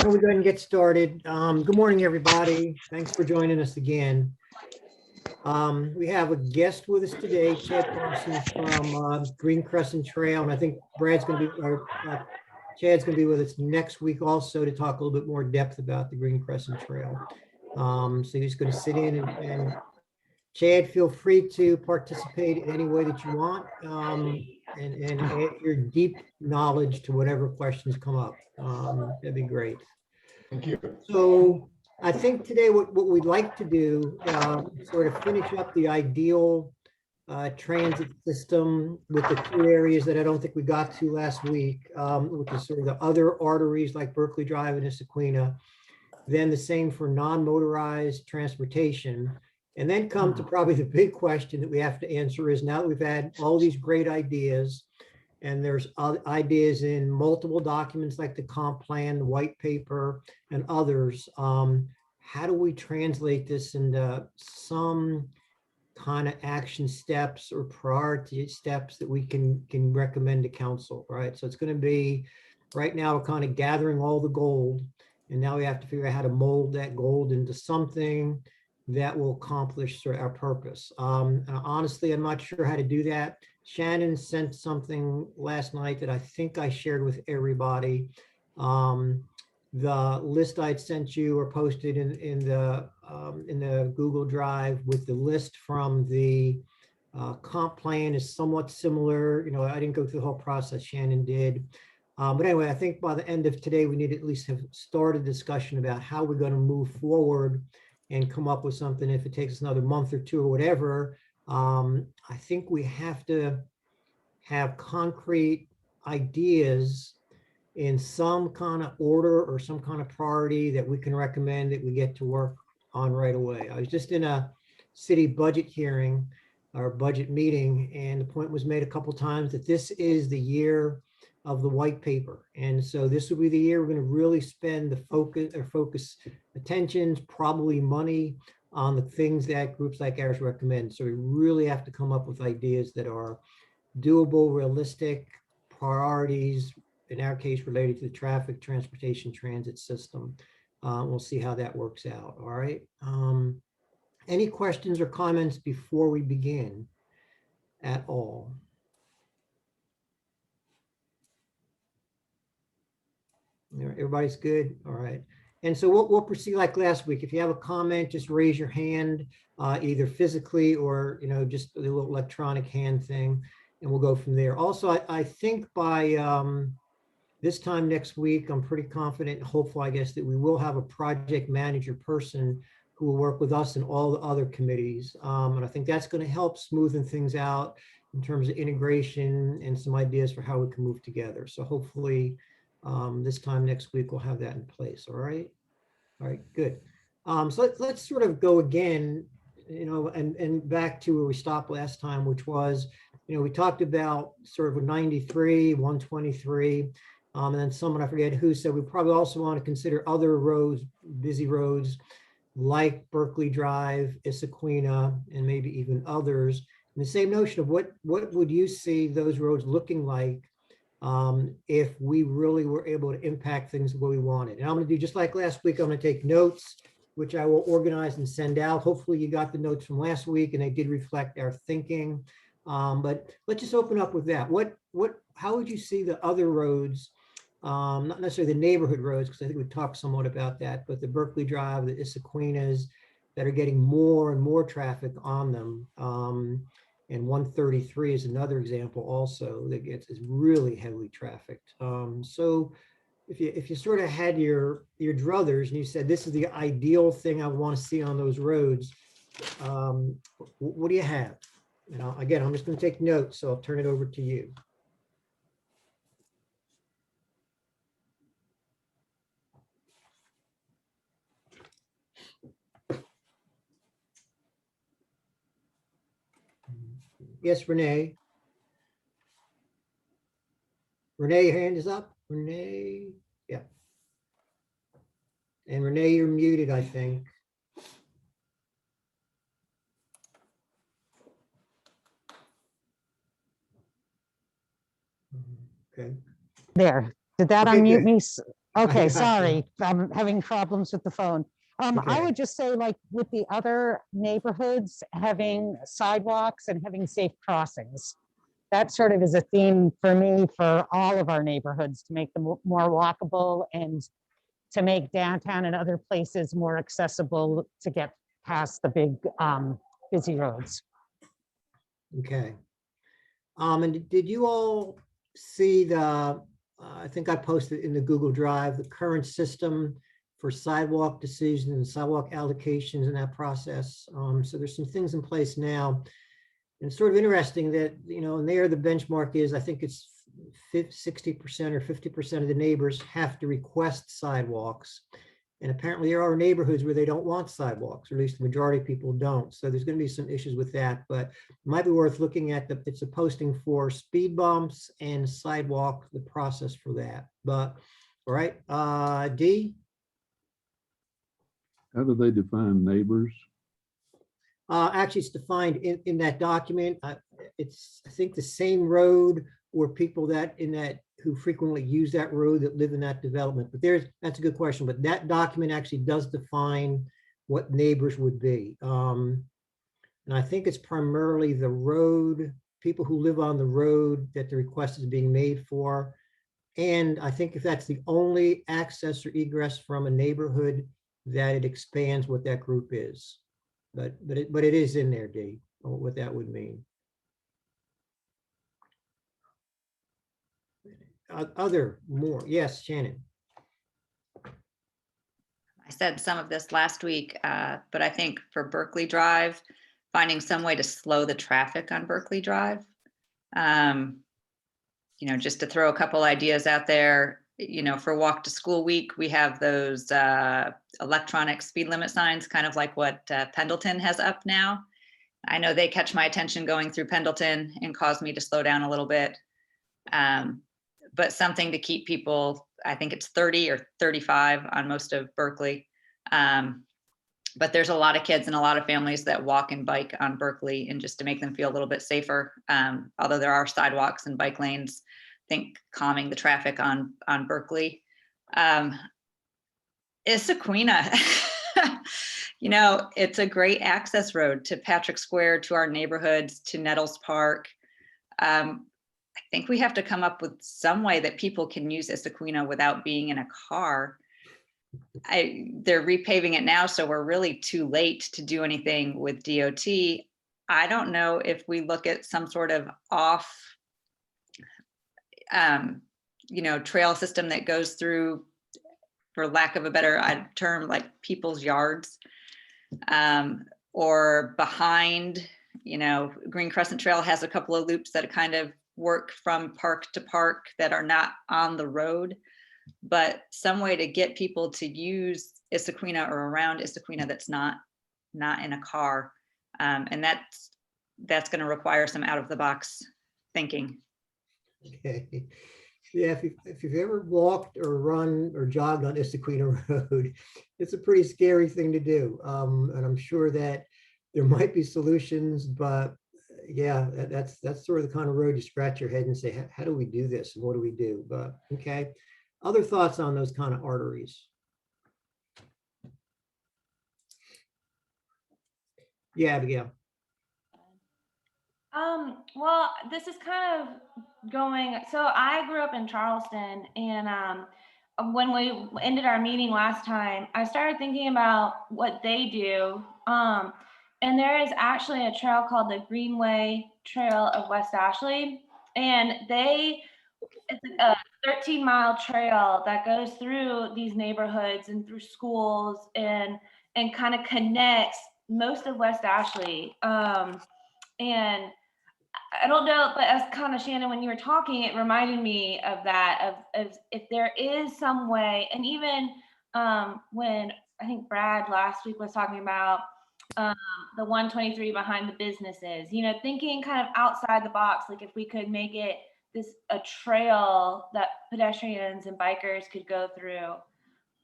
Why don't we go ahead and get started? Good morning, everybody. Thanks for joining us again. We have a guest with us today, Chad Parsons from Green Crescent Trail, and I think Chad's going to be with us next week also to talk a little bit more depth about the Green Crescent Trail. So he's going to sit in and Chad, feel free to participate in any way that you want and add your deep knowledge to whatever questions come up. That'd be great. Thank you. So I think today what we'd like to do, sort of finish up the ideal transit system with the two areas that I don't think we got to last week, which is sort of the other arteries like Berkeley Drive and Issaquena, then the same for non-motorized transportation. And then come to probably the big question that we have to answer is, now that we've had all these great ideas, and there's ideas in multiple documents like the comp plan, the white paper, and others, how do we translate this into some kind of action steps or priority steps that we can recommend to council, right? So it's going to be, right now we're kind of gathering all the gold, and now we have to figure out how to mold that gold into something that will accomplish our purpose. Honestly, I'm not sure how to do that. Shannon sent something last night that I think I shared with everybody. The list I'd sent you or posted in the Google Drive with the list from the comp plan is somewhat similar. You know, I didn't go through the whole process, Shannon did. But anyway, I think by the end of today, we need to at least have started a discussion about how we're going to move forward and come up with something. If it takes us another month or two or whatever, I think we have to have concrete ideas in some kind of order or some kind of priority that we can recommend that we get to work on right away. I was just in a city budget hearing or budget meeting, and the point was made a couple times that this is the year of the white paper. And so this will be the year we're going to really spend the focus attention, probably money, on the things that groups like ours recommend. So we really have to come up with ideas that are doable, realistic priorities, in our case related to the traffic, transportation, transit system. We'll see how that works out. All right. Any questions or comments before we begin at all? Everybody's good? All right. And so we'll proceed like last week. If you have a comment, just raise your hand, either physically or, you know, just a little electronic hand thing, and we'll go from there. Also, I think by this time next week, I'm pretty confident, hopeful, I guess, that we will have a project manager person who will work with us and all the other committees. And I think that's going to help smoothen things out in terms of integration and some ideas for how we can move together. So hopefully, this time next week, we'll have that in place. All right. All right, good. So let's sort of go again, you know, and back to where we stopped last time, which was, you know, we talked about sort of 93, 123, and then someone, I forget who, said we probably also want to consider other roads, busy roads like Berkeley Drive, Issaquena, and maybe even others. And the same notion of what would you see those roads looking like if we really were able to impact things the way we wanted. And I'm going to do just like last week. I'm going to take notes, which I will organize and send out. Hopefully you got the notes from last week and they did reflect our thinking. But let's just open up with that. How would you see the other roads, not necessarily the neighborhood roads, because I think we talked somewhat about that, but the Berkeley Drive, the Issaquenas that are getting more and more traffic on them. And 133 is another example also that is really heavily trafficked. So if you sort of had your druthers and you said, this is the ideal thing I want to see on those roads, what do you have? You know, again, I'm just going to take notes, so I'll turn it over to you. Yes, Renee. Renee, your hand is up. Renee, yeah. And Renee, you're muted, I think. Okay. There. Did that Okay, unmute good. me? I Okay, got you. sorry, I'm having problems with the phone. I Okay. would just say, like with the other neighborhoods, having sidewalks and having safe crossings. That sort of is a theme for me for all of our neighborhoods to make them more walkable and to make downtown and other places more accessible to get past the big busy roads. Okay. And did you all see I think I posted in the Google Drive, the current system for sidewalk decisions and sidewalk allocations in that process. So there's some things in place now. And it's sort of interesting that, and there the benchmark is, I think it's 60% or 50% of the neighbors have to request sidewalks. And apparently there are neighborhoods where they don't want sidewalks, or at least the majority of people don't. So there's going to be some issues with that, but it might be worth looking at it's a posting for speed bumps and sidewalk, the process for that. But all right, D. How do they define neighbors? Actually, it's defined in that document. It's, I think, the same road or people who frequently use that road that live in that development. But that's a good question. But that document actually does define what neighbors would be. And I think it's primarily the road, people who live on the road that the request is being made for. And I think if that's the only access or egress from a neighborhood, that it expands what that group is. But it is in there, D, what that would mean. More, yes, Shannon. I said some of this last week, but I think for Berkeley Drive, finding some way to slow the traffic on Berkeley Drive. Just to throw a couple ideas out there, for Walk to School Week, we have those electronic speed limit signs, kind of like what Pendleton has up now. I know they catch my attention going through Pendleton and cause me to slow down a little bit. But something to keep people, I think it's 30 or 35 on most of Berkeley. But there's a lot of kids and a lot of families that walk and bike on Berkeley, and just to make them feel a little bit safer. Although there are sidewalks and bike lanes, I think calming the traffic on Berkeley. Issaquena, it's a great access road to Patrick Square, to our neighborhoods, to Nettles Park. I think we have to come up with some way that people can use Issaquena without being in a car. They're repaving it now, so we're really too late to do anything with DOT. I don't know if we look at some sort of off, trail system that goes through, for lack of a better term, like people's yards, or behind, Green Crescent Trail has a couple of loops that kind of work from park to park that are not on the road, but some way to get people to use Issaquena or around Issaquena that's not in a car. And that's going to require some out of the box thinking. Okay. Yeah, if you've ever walked or run or jogged on Issaquena Road, it's a pretty scary thing to do. And I'm sure that there might be solutions, but yeah, that's sort of the kind of road you scratch your head and say, how do we do this? And what do we do? But okay. Other thoughts on those kind of arteries? Yeah, Abigail. Well, this is kind of going, so I grew up in Charleston, and when we ended our meeting last time, I started thinking about what they do. And there is actually a trail called the Greenway Trail of West Ashley, and it's a 13-mile trail that goes through these neighborhoods and through schools and kind of connects most of West Ashley. And I don't know, but as kind of Shannon, when you were talking, it reminded me of that, of if there is some way, and even when I think Brad last week was talking about the 123 behind the businesses, thinking kind of outside the box, like if we could make it a trail that pedestrians and bikers could go through.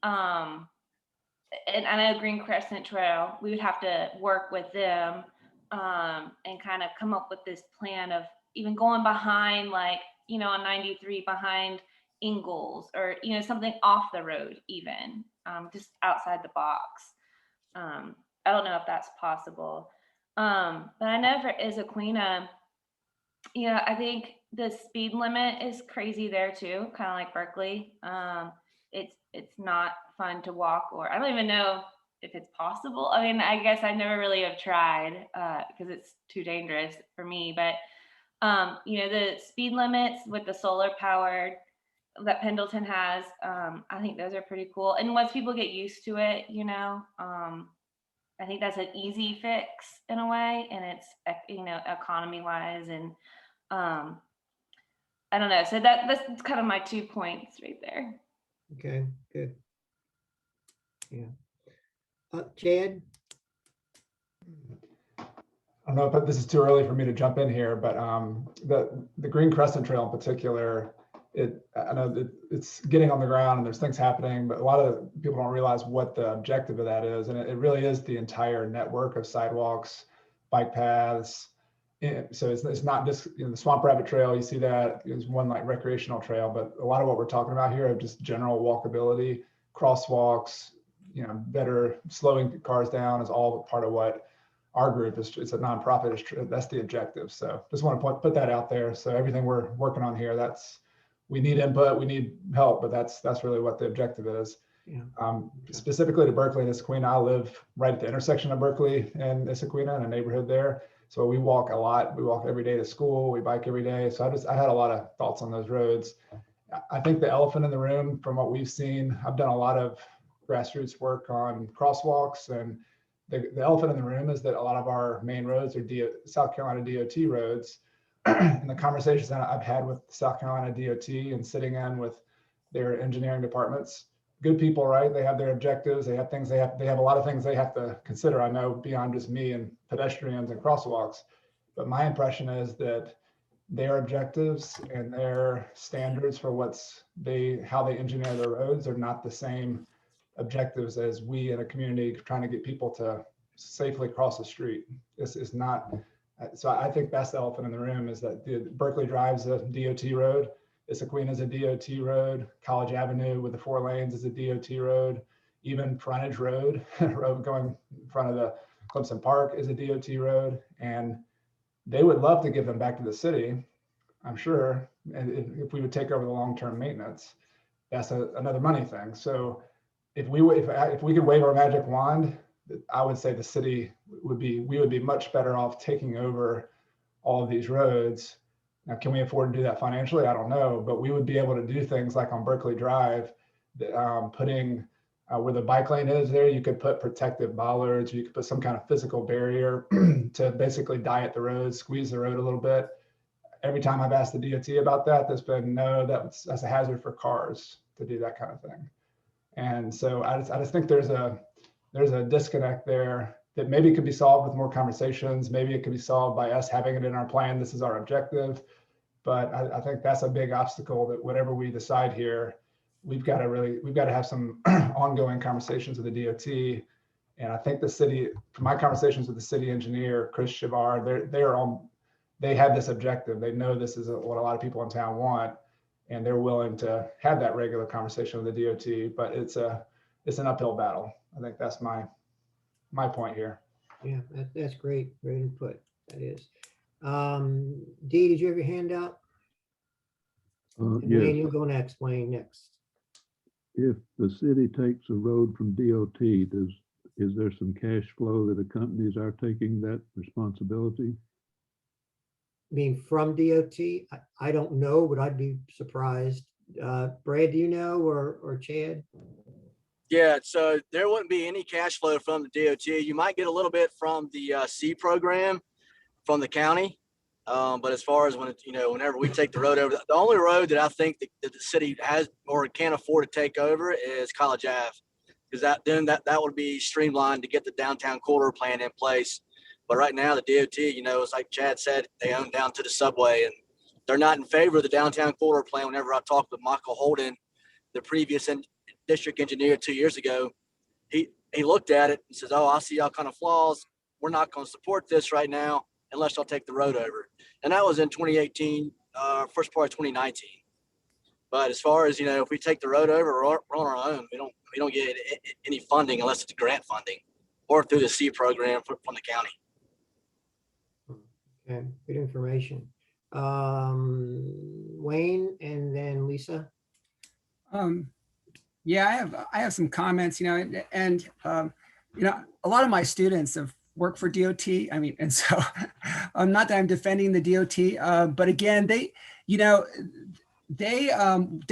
And I know Green Crescent Trail, we would have to work with them and kind of come up with this plan of even going behind, like, on 93 behind Ingalls or, something off the road even, just outside the box. I don't know if that's possible. But I know for Issaquena, I think the speed limit is crazy there too, kind of like Berkeley. It's not fun to walk, or I don't even know if it's possible. I mean, I guess I never really have tried because it's too dangerous for me. But the speed limits with the solar powered that Pendleton has, I think those are pretty cool. And once people get used to it, I think that's an easy fix in a way, and it's economy wise, and I don't know. So that's kind of my 2 points right there. Okay, good. Yeah. Chad? I don't know if this is too early for me to jump in here, but the Green Crescent Trail in particular, I know it's getting on the ground and there's things happening, but a lot of people don't realize what the objective of that is. And it really is the entire network of sidewalks, bike paths. So it's not just the Swamp Rabbit Trail, you see that is one like recreational trail, but a lot of what we're talking about here are just general walkability, crosswalks, better slowing cars down is all part of what our group is. It's a nonprofit, that's the objective. So just want to put that out there. So everything we're working on here, we need input, we need help, but that's really what the objective is. Yeah. Specifically to Berkeley and Issaquena, I live right at the intersection of Berkeley and Issaquena in a neighborhood there. So we walk a lot. We walk every day to school. We bike every day. So I had a lot of thoughts on those roads. I think the elephant in the room from what we've seen, I've done a lot of grassroots work on crosswalks, and the elephant in the room is that a lot of our main roads are South Carolina DOT roads. And the conversations that I've had with South Carolina DOT and sitting in with their engineering departments, good people, right? They have their objectives. They have things they have a lot of things they have to consider. I know beyond just me and pedestrians and crosswalks, but my impression is that their objectives and their standards for how they engineer their roads are not the same objectives as we in a community trying to get people to safely cross the street. This is not. So I think that's the elephant in the room is that Berkeley Drive's a DOT road. Issaquena is a DOT road. College Avenue with the 4 lanes is a DOT road. Even Frontage Road, road going in front of the Clemson Park is a DOT road. And they would love to give them back to the city, I'm sure. And if we would take over the long-term maintenance, that's another money thing. So if we could wave our magic wand, I would say the city we would be much better off taking over all of these roads. Now, can we afford to do that financially? I don't know, but we would be able to do things like on Berkeley Drive, putting where the bike lane is there, you could put protective bollards, you could put some kind of physical barrier to basically diet the road, squeeze the road a little bit. Every time I've asked the DOT about that, there's been no, that's a hazard for cars to do that kind of thing. And so I just think there's a disconnect there that maybe could be solved with more conversations. Maybe it could be solved by us having it in our plan. This is our objective. But I think that's a big obstacle that whatever we decide here, we've got to have some ongoing conversations with the DOT. And I think the city, from my conversations with the city engineer, Chris Shavar, they have this objective. They know this is what a lot of people in town want, and they're willing to have that regular conversation with the DOT, but it's an uphill battle. I think that's my point here. Yeah, that's great. Great input. That is. Dee, did you have your hand up? And Yes. Wayne, you'll go next. Wayne next. If the city takes a road from DOT, is there some cash flow that accompanies our taking that responsibility? Being from DOT, I don't know, but I'd be surprised. Brad, do you know, or Chad? Yeah, so there wouldn't be any cash flow from the DOT. You might get a little bit from the C program from the county. But as far as whenever we take the road over, the only road that I think that the city has or can afford to take over is College Ave, because that would be streamlined to get the downtown corridor plan in place. But right now the DOT, it's like Chad said, they own down to the subway, and they're not in favor of the downtown corridor plan. Whenever I talked with Michael Holden, the previous district engineer 2 years ago, he looked at it and says, "Oh, I see all kind of flaws. We're not going to support this right now unless y'all take the road over." And that was in 2018, first part of 2019. But as far as, if we take the road over, we're on our own. We don't get any funding unless it's grant funding or through the C program from the county. Okay, good information. Wayne and then Lisa. Yeah, I have some comments, and a lot of my students have worked for DOT. I mean, and so not that I'm defending the DOT, but again, they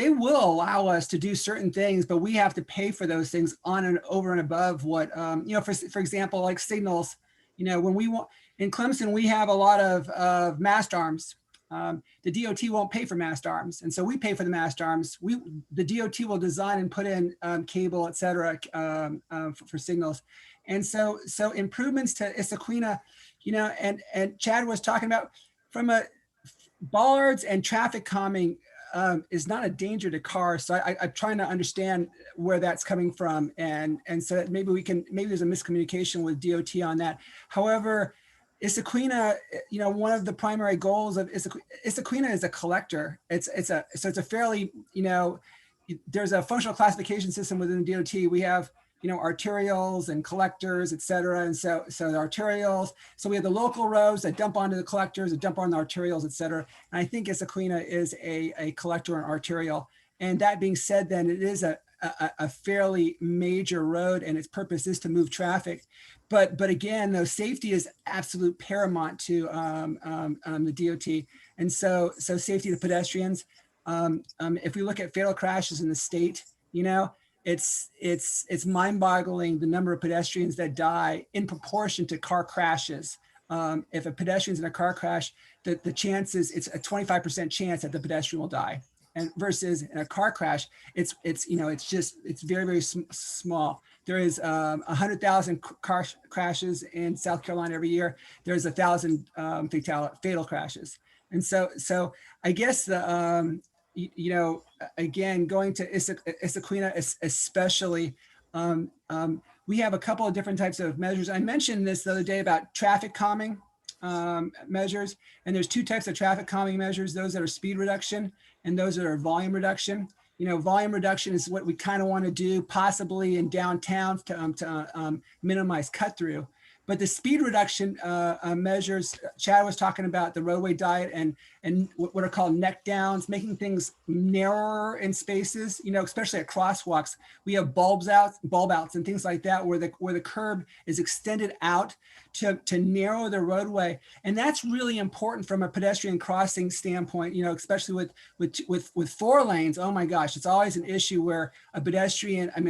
will allow us to do certain things, but we have to pay for those things on and over and above what, for example, like signals, when we want in Clemson, we have a lot of mast arms. The DOT won't pay for mast arms. And so we pay for the mast arms. The DOT will design and put in cable, et cetera, for signals. And so improvements to Issaquena, and Chad was talking about from a bollards and traffic calming is not a danger to cars. So I'm trying to understand where that's coming from. And so that maybe there's a miscommunication with DOT on that. However, Issaquena, one of the primary goals of Issaquena is a collector. It's a fairly, there's a functional classification system within the DOT. We have, arterials and collectors, et cetera. And so the arterials, so we have the local roads that dump onto the collectors, that dump on the arterials, et cetera. And I think Issaquena is a collector and arterial. And that being said, then it is a fairly major road, and its purpose is to move traffic. But again, though, safety is absolute paramount to the DOT. And so safety to pedestrians. If we look at fatal crashes in the state, it's mind-boggling the number of pedestrians that die in proportion to car crashes. If a pedestrian's in a car crash, the chances, it's a 25% chance that the pedestrian will die. And versus in a car crash, it's very, very small. There is 100,000 car crashes in South Carolina every year. There's 1,000 fatal crashes. And so I guess again, going to Issaquena especially, we have a couple of different types of measures. I mentioned this the other day about traffic calming measures, and there's two types of traffic calming measures: those that are speed reduction and those that are volume reduction. Volume reduction is what we kind of want to do possibly in downtown to minimize cut through. But the speed reduction measures, Chad was talking about the roadway diet and what are called neck downs, making things narrower in spaces, especially at crosswalks. We have bulb outs and things like that where the curb is extended out to narrow the roadway. And that's really important from a pedestrian crossing standpoint, especially with 4 lanes. Oh my gosh, it's always an issue where a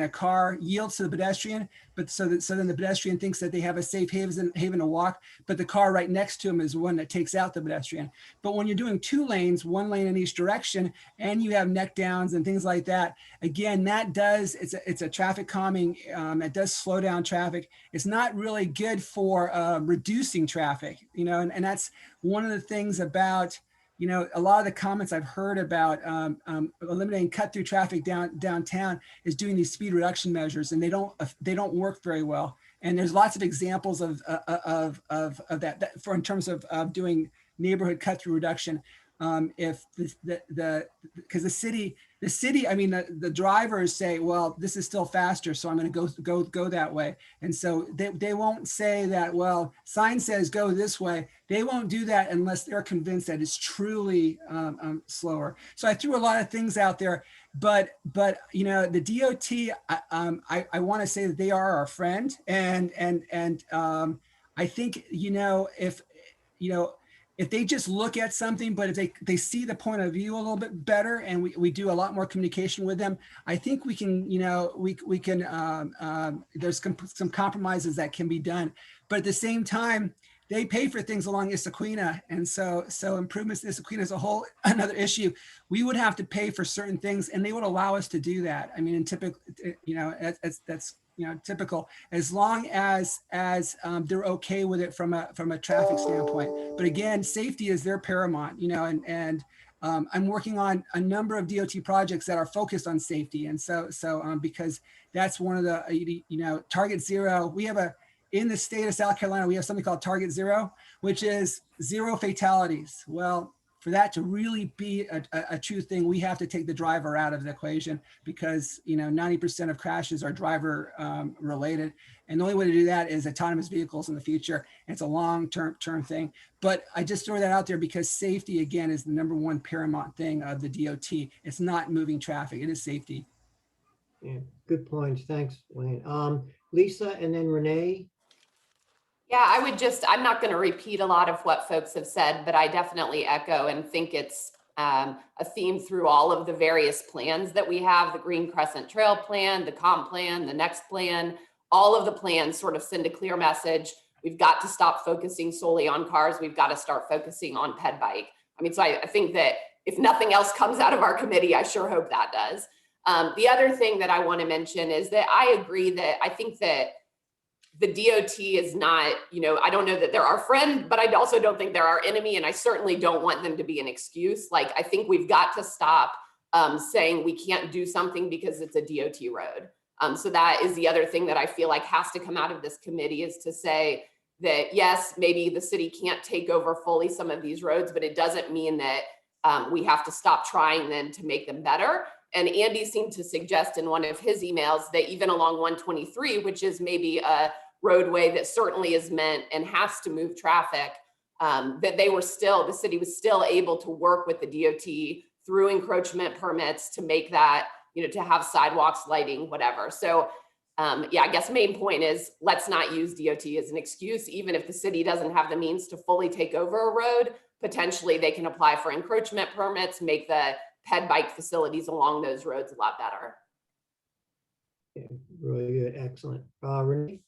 car yields to the pedestrian, but so then the pedestrian thinks that they have a safe haven to walk, but the car right next to him is one that takes out the pedestrian. But when you're doing 2 lanes, 1 lane in each direction, and you have neck downs and things like that, again, it's a traffic calming, it does slow down traffic. It's not really good for reducing traffic, and that's one of the things about, a lot of the comments I've heard about eliminating cut through traffic downtown is doing these speed reduction measures, and they don't work very well. And there's lots of examples of that for in terms of doing neighborhood cut through reduction. If because the city, the drivers say, well, this is still faster, so I'm going to go that way. And so they won't say that, well, sign says go this way. They won't do that unless they're convinced that it's truly slower. So I threw a lot of things out there, but the DOT, I want to say that they are our friend, and I think if they just look at something, but if they see the point of view a little bit better, and we do a lot more communication with them, I think we can, we can, there's some compromises that can be done. But at the same time, they pay for things along Issaquena. And so improvements in Issaquena is a whole another issue. We would have to pay for certain things, and they would allow us to do that. I mean, in typical, that's typical, as long as they're okay with it from a traffic standpoint. But again, safety is their paramount, and I'm working on a number of DOT projects that are focused on safety. And so because that's one of the, Target Zero, in the state of South Carolina, we have something called Target Zero, which is 0 fatalities. Well, for that to really be a true thing, we have to take the driver out of the equation, because 90% of crashes are driver related, and the only way to do that is autonomous vehicles in the future. And it's a long-term thing. But I just throw that out there because safety, again, is the number one paramount thing of the DOT. It's not moving traffic; it is safety. Yeah, good points. Thanks, Wayne. Lisa and then Renee. Yeah, I'm not going to repeat a lot of what folks have said, but I definitely echo and think it's a theme through all of the various plans that we have, the Green Crescent Trail plan, the comp plan, the next plan, all of the plans sort of send a clear message. We've got to stop focusing solely on cars. We've got to start focusing on ped bike. I mean, so I think that if nothing else comes out of our committee, I sure hope that does. The other thing that I want to mention is that I agree that I think that the DOT is not, I don't know that they're our friend, but I also don't think they're our enemy. And I certainly don't want them to be an excuse. Like, I think we've got to stop saying we can't do something because it's a DOT road. So that is the other thing that I feel like has to come out of this committee, is to say that, yes, maybe the city can't take over fully some of these roads, but it doesn't mean that we have to stop trying then to make them better. And Andy seemed to suggest in one of his emails that even along 123, which is maybe a roadway that certainly is meant and has to move traffic, that the city was still able to work with the DOT through encroachment permits to make that, to have sidewalks, lighting, whatever. So yeah, I guess main point is, let's not use DOT as an excuse. Even if the city doesn't have the means to fully take over a road, potentially they can apply for encroachment permits, make the ped bike facilities along those roads a lot better. Yeah, really good. Excellent. Renee?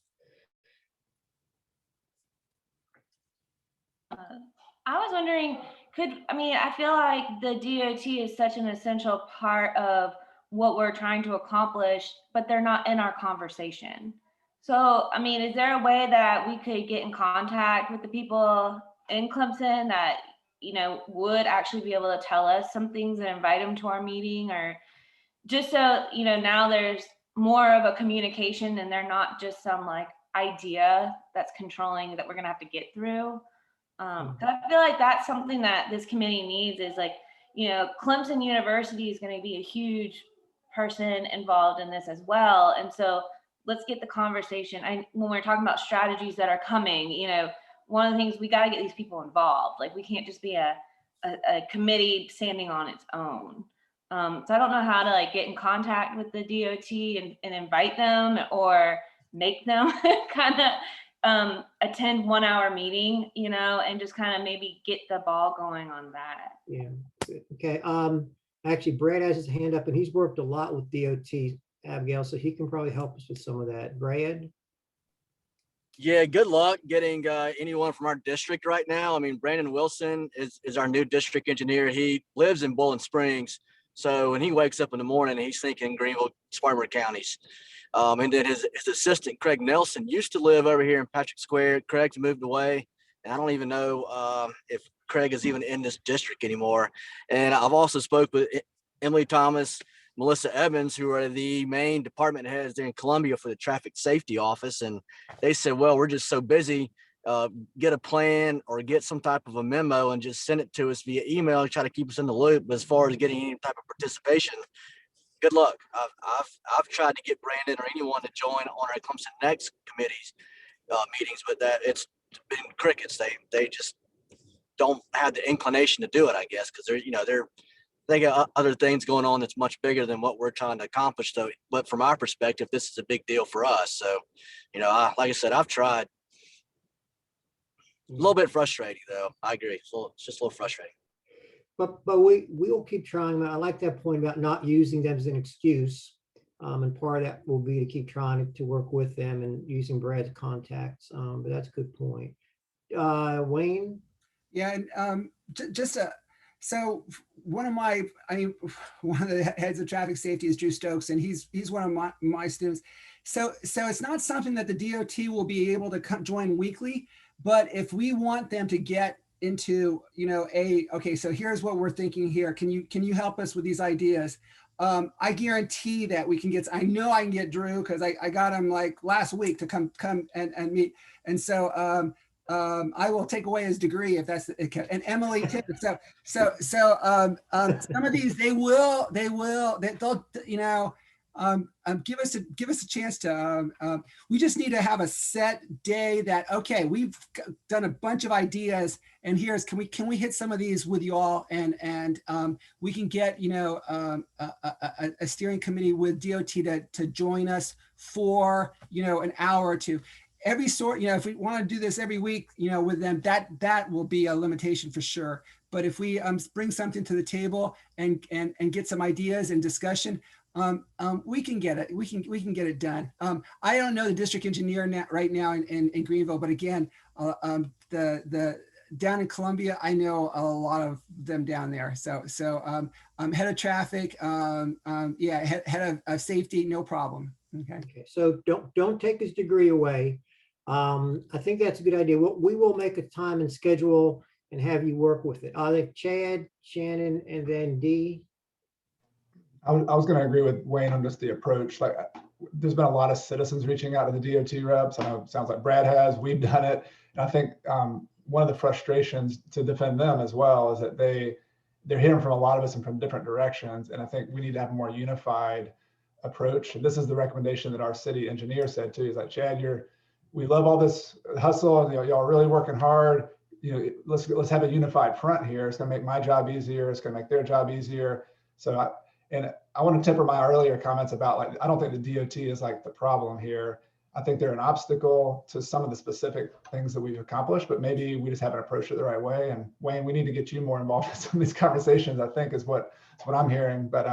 I was wondering, I feel like the DOT is such an essential part of what we're trying to accomplish, but they're not in our conversation. So, is there a way that we could get in contact with the people in Clemson that, would actually be able to tell us some things and invite them to our meeting, or just so, now there's more of a communication and they're not just some idea that's controlling that we're going to have to get through. I feel like that's something that this committee needs, is Clemson University is going to be a huge person involved in this as well. And so let's get the conversation. When we're talking about strategies that are coming, one of the things, we got to get these people involved. Like, we can't just be a committee standing on its own. So I don't know how to get in contact with the DOT and invite them, or make them kind of attend 1 hour meeting, and just kind of maybe get the ball going on that. Yeah. Good. Okay. Actually, Brad has his hand up, and he's worked a lot with DOT, Abigail, so he can probably help us with some of that. Brad? Yeah, good luck getting anyone from our district right now. Brandon Wilson is our new district engineer. He lives in Bowling Springs. So when he wakes up in the morning, he's thinking Greenville, Spartanburg counties. And then his assistant, Craig Nelson, used to live over here in Patrick Square. Craig's moved away, and I don't even know if Craig is even in this district anymore. And I've also spoke with Emily Thomas, Melissa Evans, who are the main department heads there in Columbia for the traffic safety office. And they said, well, we're just so busy, get a plan or get some type of a memo and just send it to us via email, try to keep us in the loop. But as far as getting any type of participation, good luck. I've tried to get Brandon or anyone to join on our ClemsonNext committees meetings, but that it's been crickets. They just don't have the inclination to do it, I guess, because they got other things going on that's much bigger than what we're trying to accomplish. So, but from our perspective, this is a big deal for us. So, like I said, I've tried. A little bit frustrating, though. I agree. It's just a little frustrating. But we will keep trying. I like that point about not using them as an excuse. And part of that will be to keep trying to work with them and using Brad's contacts. But that's a good point. Wayne? Yeah, and so one of the heads of traffic safety is Drew Stokes, and he's one of my students. So it's not something that the DOT will be able to join weekly, but if we want them to get into, okay, so here's what we're thinking here. Can you help us with these ideas? I guarantee that we can I know I can get Drew, because I got him last week to come and meet. And so I will take away his degree if that's and Emily too. So some of these they'll give us a chance to. We just need to have a set day that okay, we've done a bunch of ideas, and here's can we hit some of these with you all, and we can get a steering committee with DOT to join us for an hour or two. Every sort, if we want to do this every week, with them, that will be a limitation for sure. But if we bring something to the table and get some ideas and discussion, we can get it. We can get it done. I don't know the district engineer right now in Greenville, but again, the down in Columbia, I know a lot of them down there. So head of traffic, head of safety, no problem. Okay. So don't take his degree away. I think that's a good idea. We will make a time and schedule and have you work with it. I think Chad, Shannon, and then Dee. I was going to agree with Wayne on just the approach. Like, there's been a lot of citizens reaching out to the DOT reps. I know it sounds like Brad has. We've done it, and I think one of the frustrations to defend them as well is that they're hearing from a lot of us and from different directions. And I think we need to have a more unified approach. And this is the recommendation that our city engineer said too. He's like, Chad, we love all this hustle, and y'all are really working hard. Let's have a unified front here. It's going to make my job easier. It's going to make their job easier. So I want to temper my earlier comments about, like, I don't think the DOT is like the problem here. I think they're an obstacle to some of the specific things that we've accomplished, but maybe we just haven't approached it the right way. And Wayne, we need to get you more involved in some of these conversations, I think is what I'm hearing. But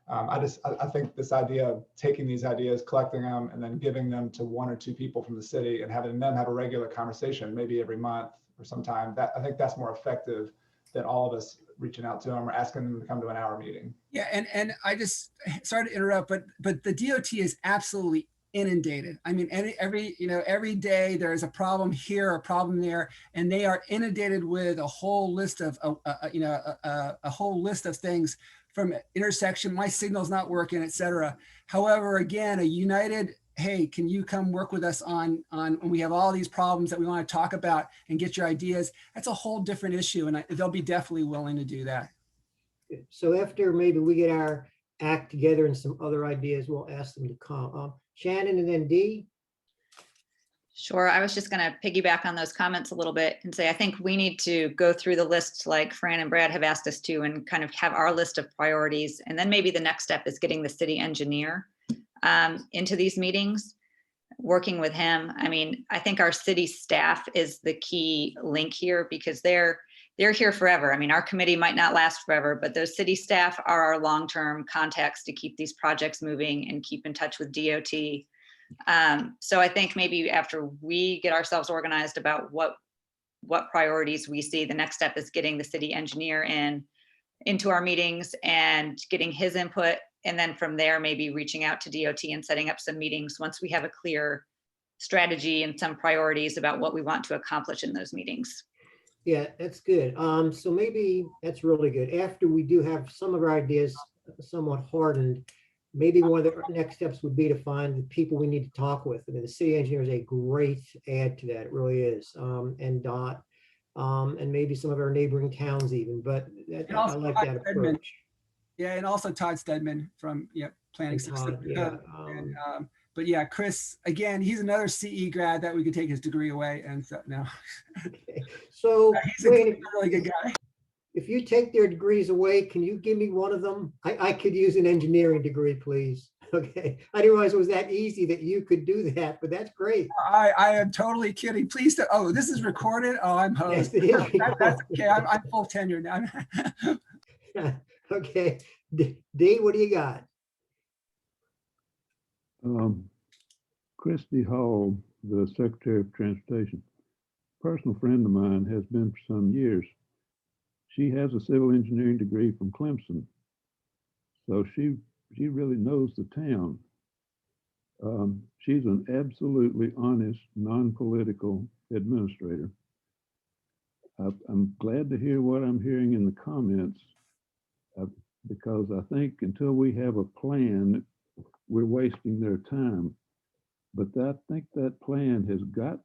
I think this idea of taking these ideas, collecting them, and then giving them to one or two people from the city and having them have a regular conversation, maybe every month or sometime, I think that's more effective than all of us reaching out to them or asking them to come to an hour meeting. Yeah, and I just, sorry to interrupt, but the DOT is absolutely inundated. I mean, every day there is a problem here, a problem there, and they are inundated with a whole list of a whole list of things, from intersection, my signal's not working, etc. However, again, a united, hey, can you come work with us on when we have all these problems that we want to talk about and get your ideas? That's a whole different issue, and they'll be definitely willing to do that. So after maybe we get our act together and some other ideas, we'll ask them to come. Shannon and then Dee. Sure. I was just going to piggyback on those comments a little bit and say, I think we need to go through the list like Fran and Brad have asked us to, and kind of have our list of priorities. And then maybe the next step is getting the city engineer into these meetings, working with him. I mean, I think our city staff is the key link here, because they're here forever. I mean, our committee might not last forever, but those city staff are our long-term contacts to keep these projects moving and keep in touch with DOT. So I think maybe after we get ourselves organized about what priorities we see, the next step is getting the city engineer into our meetings and getting his input. And then from there, maybe reaching out to DOT and setting up some meetings once we have a clear strategy and some priorities about what we want to accomplish in those meetings. Yeah, that's good. So maybe that's really good. After we do have some of our ideas somewhat hardened, maybe one of the next steps would be to find the people we need to talk with. I mean, the city engineer is a great add to that. It really is. And Dot, and maybe some of our neighboring towns even, but I like that approach. Yeah, and also Todd Stedman from Planning System. But yeah, Chris, again, he's another CE grad that we could take his degree away. And so, no. Okay. So he's a really good guy. If you take their degrees away, can you give me one of them? I could use an engineering degree, please. Okay. I didn't realize it was that easy that you could do that, but that's great. I am totally kidding. Please do. Oh, this is recorded. Oh, I'm host. Yes, it is That's okay. I'm full tenure now. Okay. Dee, what do you got? Christy Hall, the Secretary of Transportation, personal friend of mine, has been for some years. She has a civil engineering degree from Clemson, so she really knows the town. She's an absolutely honest, non-political administrator. I'm glad to hear what I'm hearing in the comments, because I think until we have a plan, we're wasting their time. But I think that plan has got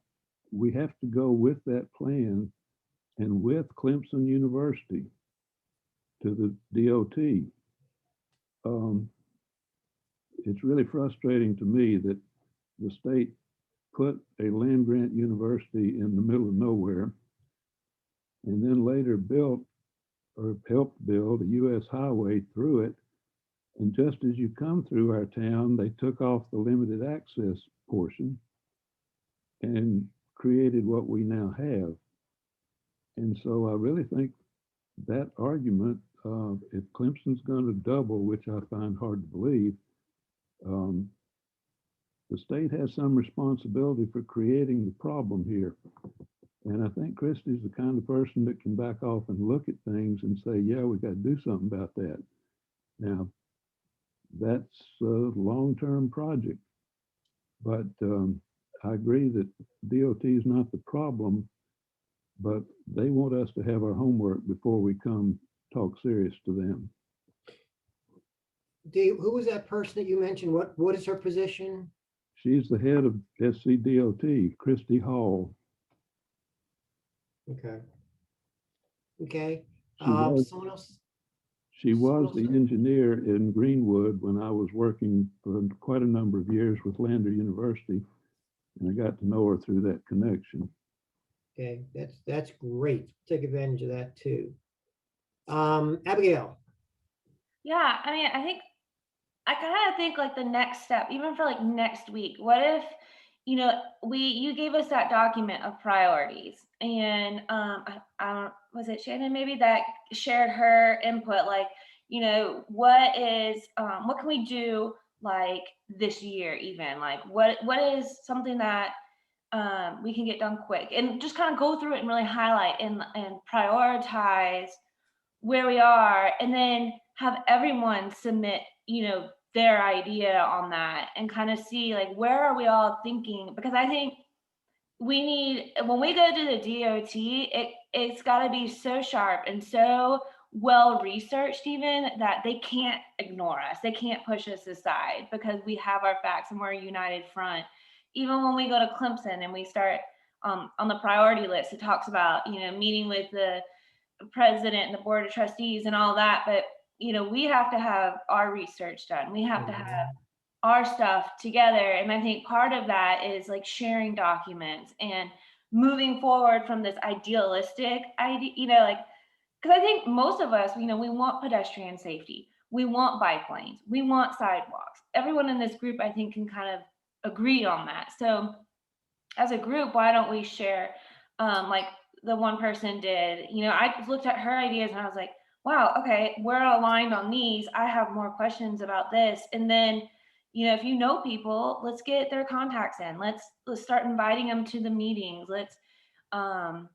we have to go with that plan and with Clemson University to the DOT. It's really frustrating to me that the state put a land grant university in the middle of nowhere and then later built or helped build a US highway through it. And just as you come through our town, they took off the limited access portion and created what we now have. And so I really think that argument, if Clemson's going to double, which I find hard to believe, the state has some responsibility for creating the problem here. And I think Christie's the kind of person that can back off and look at things and say, yeah, we got to do something about that. Now, that's a long-term project, but I agree that DOT is not the problem, but they want us to have our homework before we come talk serious to them. Dave, who was that person that you mentioned? What is her position? She's the head of SCDOT, Christy Hall. Okay. Okay. was- Someone else? She was Someone the else? engineer in Greenwood when I was working for quite a number of years with Lander University, and I got to know her through that connection. Okay, that's great. Take advantage of that too. Abigail. Yeah, I mean, I kind of think like the next step, even for like next week, what if, you gave us that document of priorities and I don't, was it Shannon maybe that shared her input, like, what can we do like this year even, like what is something that we can get done quick, and just kind of go through it and really highlight and prioritize where we are, and then have everyone submit, their idea on that and kind of see like, where are we all thinking? Because I think we need, when we go to the DOT, it's got to be so sharp and so well researched even that they can't ignore us. They can't push us aside because we have our facts and we're a united front. Even when we go to Clemson and we start on the priority list, it talks about, meeting with the president and the board of trustees and all that, but we have to have our research done. We have to have our stuff together. And I think part of that is like sharing documents and moving forward from this idealistic idea, because I think most of us, we want pedestrian safety. We want bike lanes. We want sidewalks. Everyone in this group, I think, can kind of agree on that. So as a group, why don't we share, like the one person did, I looked at her ideas and I was like, wow, okay, we're aligned on these. I have more questions about this. And then, if you know people, let's get their contacts in. Let's start inviting them to the meetings. Let's, so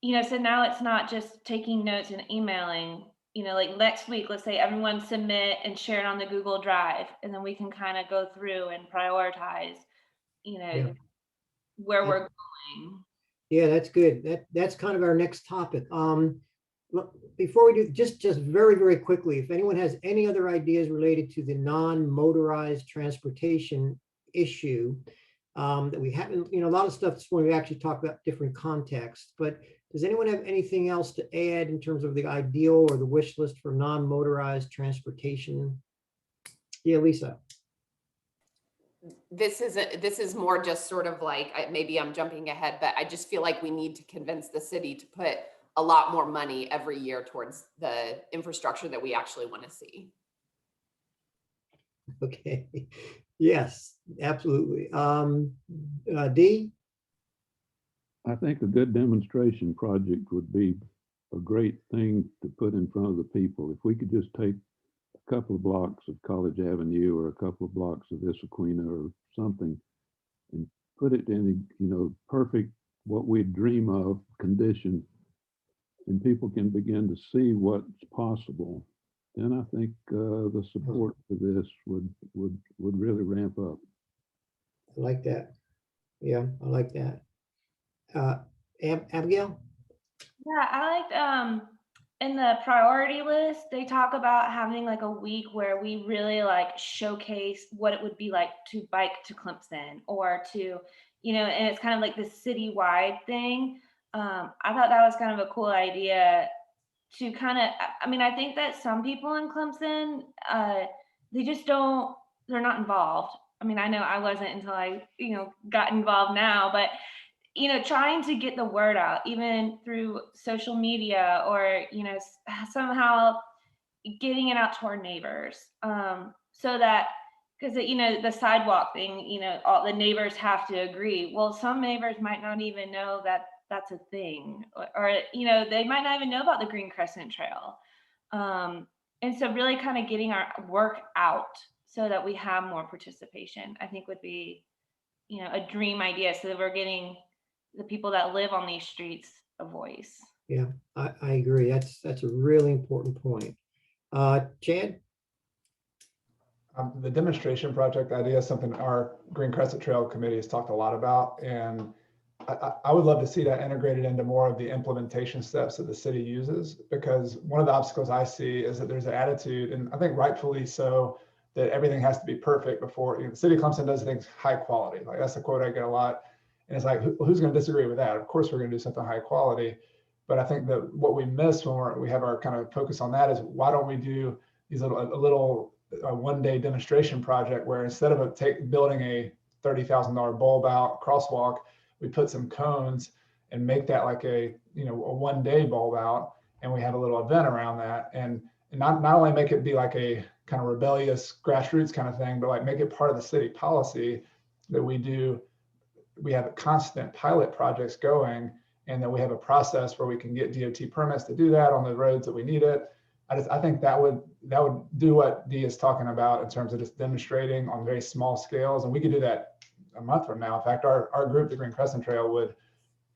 now it's not just taking notes and emailing, like next week, let's say everyone submit and share it on the Google Drive. And then we can kind of go through and prioritize, where we're going. Yeah, that's good. That's kind of our next topic. Look, before we do, just very, very quickly, if anyone has any other ideas related to the non-motorized transportation issue that we haven't, a lot of stuff this morning we actually talked about different contexts, but does anyone have anything else to add in terms of the ideal or the wish list for non-motorized transportation? Yeah, Lisa. This is more just sort of like, maybe I'm jumping ahead, but I just feel like we need to convince the city to put a lot more money every year towards the infrastructure that we actually want to see. Okay. Yes, absolutely. D? I think a good demonstration project would be a great thing to put in front of the people. If we could just take a couple of blocks of College Avenue or a couple of blocks of Issaquena or something and put it in, perfect, what we dream of condition, and people can begin to see what's possible, then I think the support for this would really ramp up. I like that. Yeah, I like that. Abigail? Yeah, I liked in the priority list, they talk about having like a week where we really like showcase what it would be like to bike to Clemson, or to, you know, and it's kind of like this citywide thing. I thought that was kind of a cool idea to kind of, I mean, I think that some people in Clemson, they just don't, they're not involved. I mean, I know I wasn't until I, you know, got involved now, but, you know, trying to get the word out, even through social media or, you know, somehow getting it out to our neighbors, so that, because, you know, the sidewalk thing, you know, all the neighbors have to agree. Well, some neighbors might not even know that that's a thing, or you know, they might not even know about the Green Crescent Trail. And so really kind of getting our work out so that we have more participation, I think would be, you know, a dream idea, so that we're getting the people that live on these streets a voice. Yeah, I agree. That's a really important point. Chad? The demonstration project idea is something our Green Crescent Trail Committee has talked a lot about, and I would love to see that integrated into more of the implementation steps that the city uses, because one of the obstacles I see is that there's an attitude, and I think rightfully so, that everything has to be perfect before, you know, the city of Clemson does things high quality. Like that's a quote I get a lot. And it's like, who's going to disagree with that? Of course, we're going to do something high quality. But I think that what we miss when we have our kind of focus on that is, why don't we do these little one-day demonstration project where instead of building a $30,000 bulb out crosswalk, we put some cones and make that like a, you know, a one-day bulb out, and we have a little event around that, and not only make it be like a kind of rebellious grassroots kind of thing, but like make it part of the city policy that we have constant pilot projects going, and then we have a process where we can get DOT permits to do that on the roads that we need it. I think that would do what Dee is talking about in terms of just demonstrating on very small scales, and we could do that a month from now. In fact, our group, the Green Crescent Trail,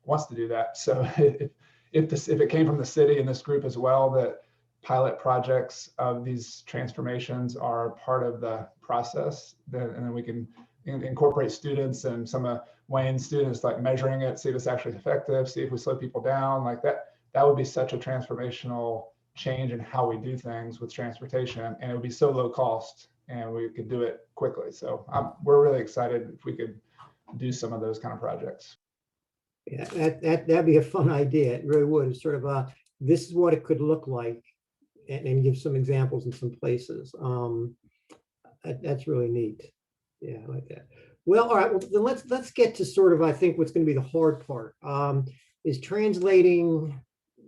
wants to do that. So if it came from the city and this group as well, that pilot projects of these transformations are part of the process, and then we can incorporate students and some of Wayne's students, like measuring it, see if it's actually effective, see if we slow people down like that. That would be such a transformational change in how we do things with transportation, and it would be so low cost, and we could do it quickly. So we're really excited if we could do some of those kind of projects. Yeah, that'd be a fun idea. It really would. It's sort of this is what it could look like, and give some examples in some places. That's really neat. Yeah, I like that. Well, all right. Well, then let's get to sort of, I think, what's going to be the hard part, is translating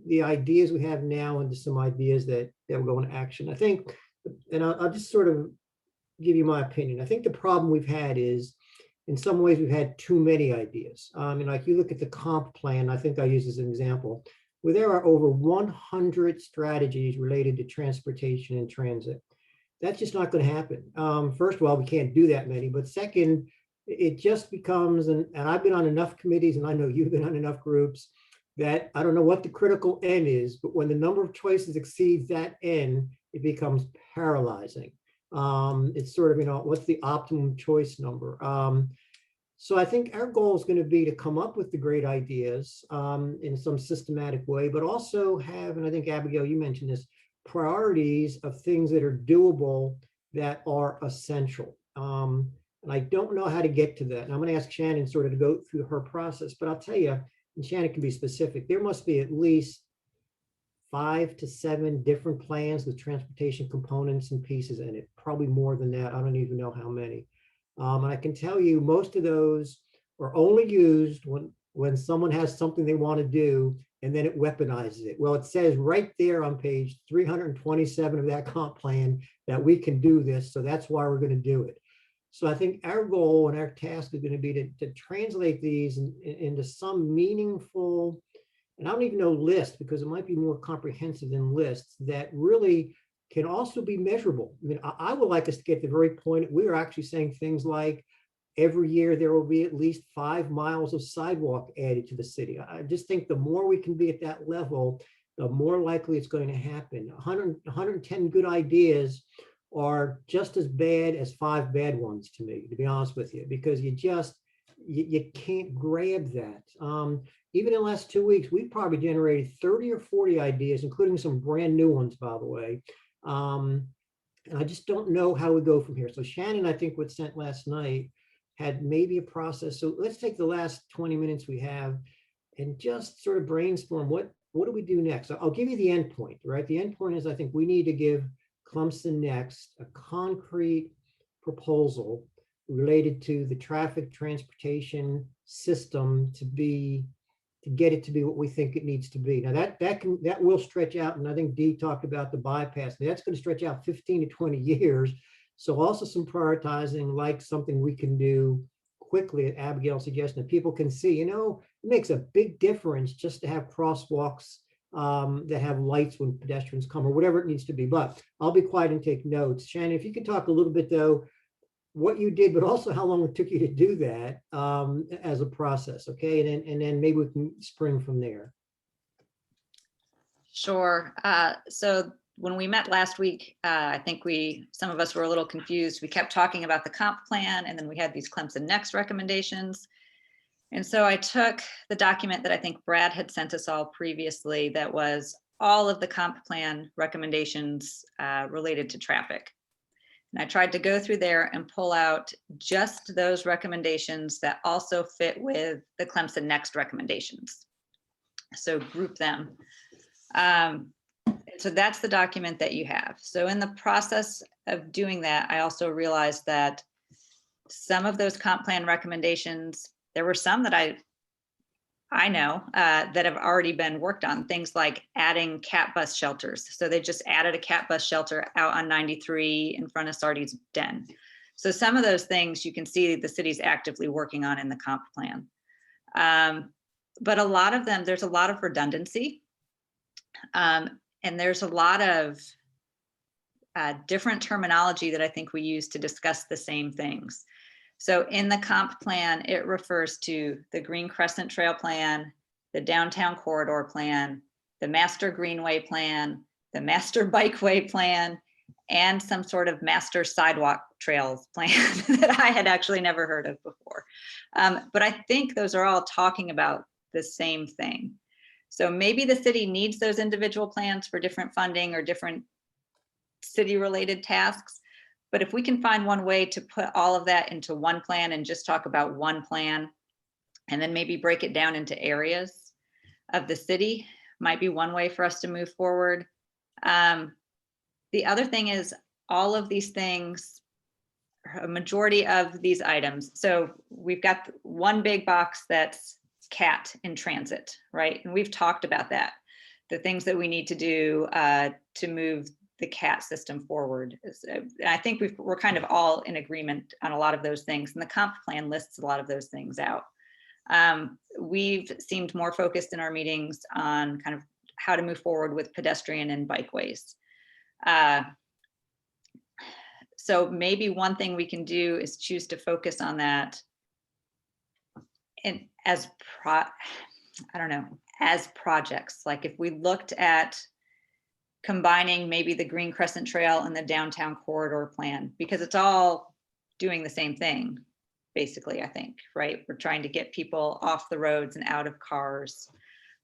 the ideas we have now into some ideas that will go into action. I think, and I'll just sort of give you my opinion. I think the problem we've had is, in some ways, we've had too many ideas. And like you look at the comp plan, I think I use as an example, where there are over 100 strategies related to transportation and transit. That's just not going to happen. First of all, we can't do that many, but second, it just becomes, and I've been on enough committees, and I know you've been on enough groups, that I don't know what the critical N is, but when the number of choices exceeds that N, it becomes paralyzing. It's sort of, you know, what's the optimum choice number? So I think our goal is going to be to come up with the great ideas in some systematic way, but also have, and I think Abigail, you mentioned this, priorities of things that are doable, that are essential. And I don't know how to get to that. And I'm going to ask Shannon sort of to go through her process, but I'll tell you, and Shannon can be specific, there must be at least 5 to 7 different plans with transportation components and pieces in it, probably more than that. I don't even know how many. And I can tell you most of those are only used when someone has something they want to do, and then it weaponizes it. Well, it says right there on page 327 of that comp plan that we can do this, so that's why we're going to do it. So I think our goal and our task is going to be to translate these into some meaningful, and I don't even know list, because it might be more comprehensive than lists, that really can also be measurable. I mean, I would like us to get to the very point, we are actually saying things like, every year there will be at least 5 miles of sidewalk added to the city. I just think the more we can be at that level, the more likely it's going to happen. 110 good ideas are just as bad as 5 bad ones to me, to be honest with you, because you can't grab that. Even in the last 2 weeks, we've probably generated 30 or 40 ideas, including some brand new ones, by the way. And I just don't know how we go from here. So Shannon, I think, was sent last night, had maybe a process. So let's take the last 20 minutes we have and just sort of brainstorm what do we do next? I'll give you the end point, right? The end point is I think we need to give ClemsonNext a concrete proposal related to the traffic transportation system to get it to be what we think it needs to be. Now that will stretch out, and I think Dee talked about the bypass. That's going to stretch out 15 to 20 years. So also some prioritizing, like something we can do quickly, Abigail's suggestion, that people can see, it makes a big difference just to have crosswalks that have lights when pedestrians come, or whatever it needs to be. But I'll be quiet and take notes. Shannon, if you could talk a little bit though, what you did, but also how long it took you to do that as a process, okay? And then maybe we can spring from there. Sure. So when we met last week, I think some of us were a little confused. We kept talking about the comp plan, and then we had these ClemsonNext recommendations. And so I took the document that I think Brad had sent us all previously that was all of the comp plan recommendations related to traffic. And I tried to go through there and pull out just those recommendations that also fit with the ClemsonNext recommendations. So group them. So that's the document that you have. So in the process of doing that, I also realized that some of those comp plan recommendations, there were some that I know that have already been worked on, things like adding cat bus shelters. So they just added a cat bus shelter out on 93 in front of Sardi's Den. So some of those things you can see the city's actively working on in the comp plan. But a lot of them, there's a lot of redundancy. And there's a lot of different terminology that I think we use to discuss the same things. So in the comp plan, it refers to the Green Crescent Trail Plan, the Downtown Corridor Plan, the Master Greenway Plan, the Master Bikeway Plan, and some sort of Master Sidewalk Trails Plan that I had actually never heard of before. But I think those are all talking about the same thing. So maybe the city needs those individual plans for different funding or different city-related tasks. But if we can find one way to put all of that into one plan and just talk about one plan, and then maybe break it down into areas of the city, might be one way for us to move forward. The other thing is all of these things, a majority of these items. So we've got one big box that's CAT in transit, right? And we've talked about that, the things that we need to do to move the CAT system forward. I think we're kind of all in agreement on a lot of those things, and the comp plan lists a lot of those things out. We've seemed more focused in our meetings on kind of how to move forward with pedestrian and bikeways. So maybe one thing we can do is choose to focus on that, and as projects. Like if we looked at combining maybe the Green Crescent Trail and the Downtown Corridor Plan, because it's all doing the same thing, basically, I think, right? We're trying to get people off the roads and out of cars.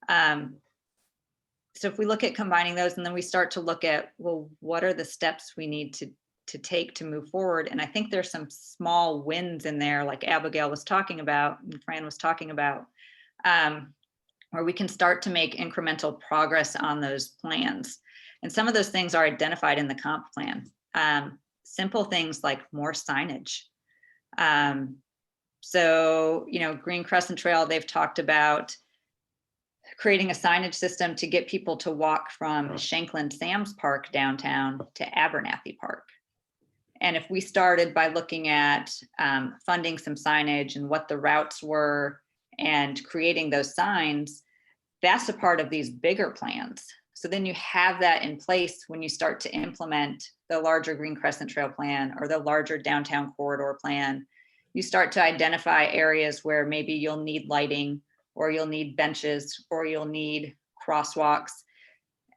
So if we look at combining those, and then we start to look at, well, what are the steps we need to take to move forward? And I think there's some small wins in there, like Abigail was talking about, and Fran was talking about, where we can start to make incremental progress on those plans. And some of those things are identified in the comp plan. Simple things like more signage. So, Green Crescent Trail, they've talked about creating a signage system to get people to walk from Shanklin Sam's Park downtown to Abernathy Park. And if we started by looking at funding some signage and what the routes were and creating those signs, that's a part of these bigger plans. So then you have that in place when you start to implement the larger Green Crescent Trail Plan or the larger Downtown Corridor Plan. You start to identify areas where maybe you'll need lighting, or you'll need benches, or you'll need crosswalks.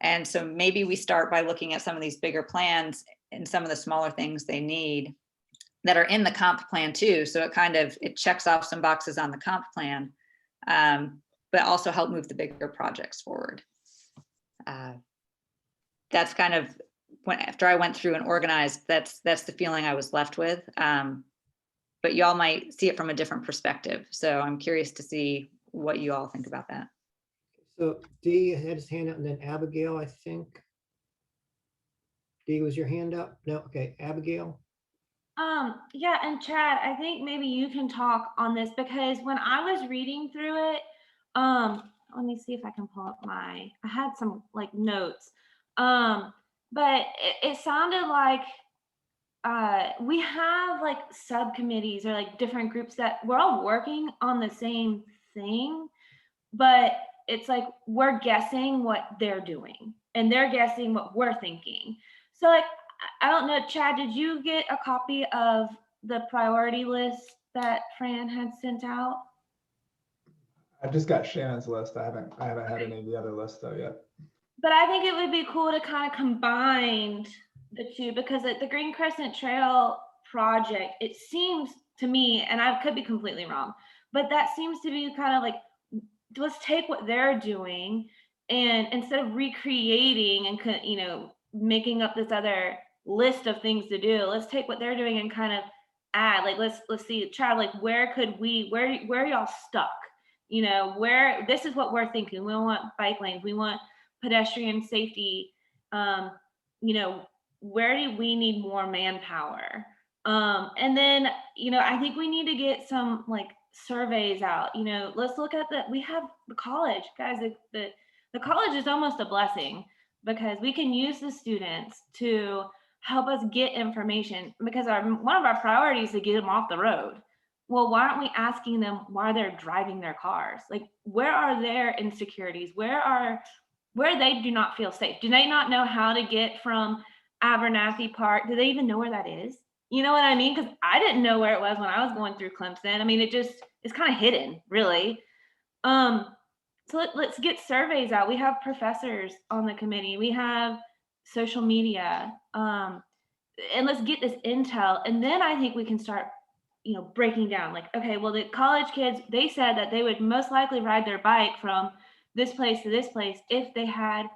And so maybe we start by looking at some of these bigger plans and some of the smaller things they need that are in the comp plan too. So it checks off some boxes on the comp plan, but also help move the bigger projects forward. That's kind of after I went through and organized, that's the feeling I was left with. but y'all might see it from a different perspective. So I'm curious to see what you all think about that. So Dee had his hand up, and then Abigail, I think. Dee, was your hand up? No, okay, Abigail. Yeah, and Chad, I think maybe you can talk on this, because when I was reading through it, let me see if I can pull up I had some like notes. But it sounded like we have like subcommittees or like different groups that we're all working on the same thing, but it's like we're guessing what they're doing and they're guessing what we're thinking. So like, I don't know, Chad, did you get a copy of the priority list that Fran had sent out? I've just got Shannon's list. I haven't had any of the other lists though yet. But I think it would be cool to kind of combine the two, because at the Green Crescent Trail project, it seems to me, and I could be completely wrong, but that seems to be kind of like, let's take what they're doing, and instead of recreating and, you know, making up this other list of things to do, let's take what they're doing and kind of add, like, let's see, Chad, like, where are y'all stuck? You know, where, this is what we're thinking. We want bike lanes, we want pedestrian safety. You know, where do we need more manpower? And then, you know, I think we need to get some like surveys out. You know, let's look at we have the college, guys. The college is almost a blessing, because we can use the students to help us get information, because one of our priorities is to get them off the road. Well, why aren't we asking them why they're driving their cars? Like, where are their insecurities? Where they do not feel safe? Do they not know how to get from Abernathy Park? Do they even know where that is? You know what I mean? Because I didn't know where it was when I was going through Clemson. I mean, it's kind of hidden, really. So let's get surveys out. We have professors on the committee. We have social media. And let's get this intel. And then I think we can start, you know, breaking down, like, okay, well, the college kids, they said that they would most likely ride their bike from this place to this place if they had,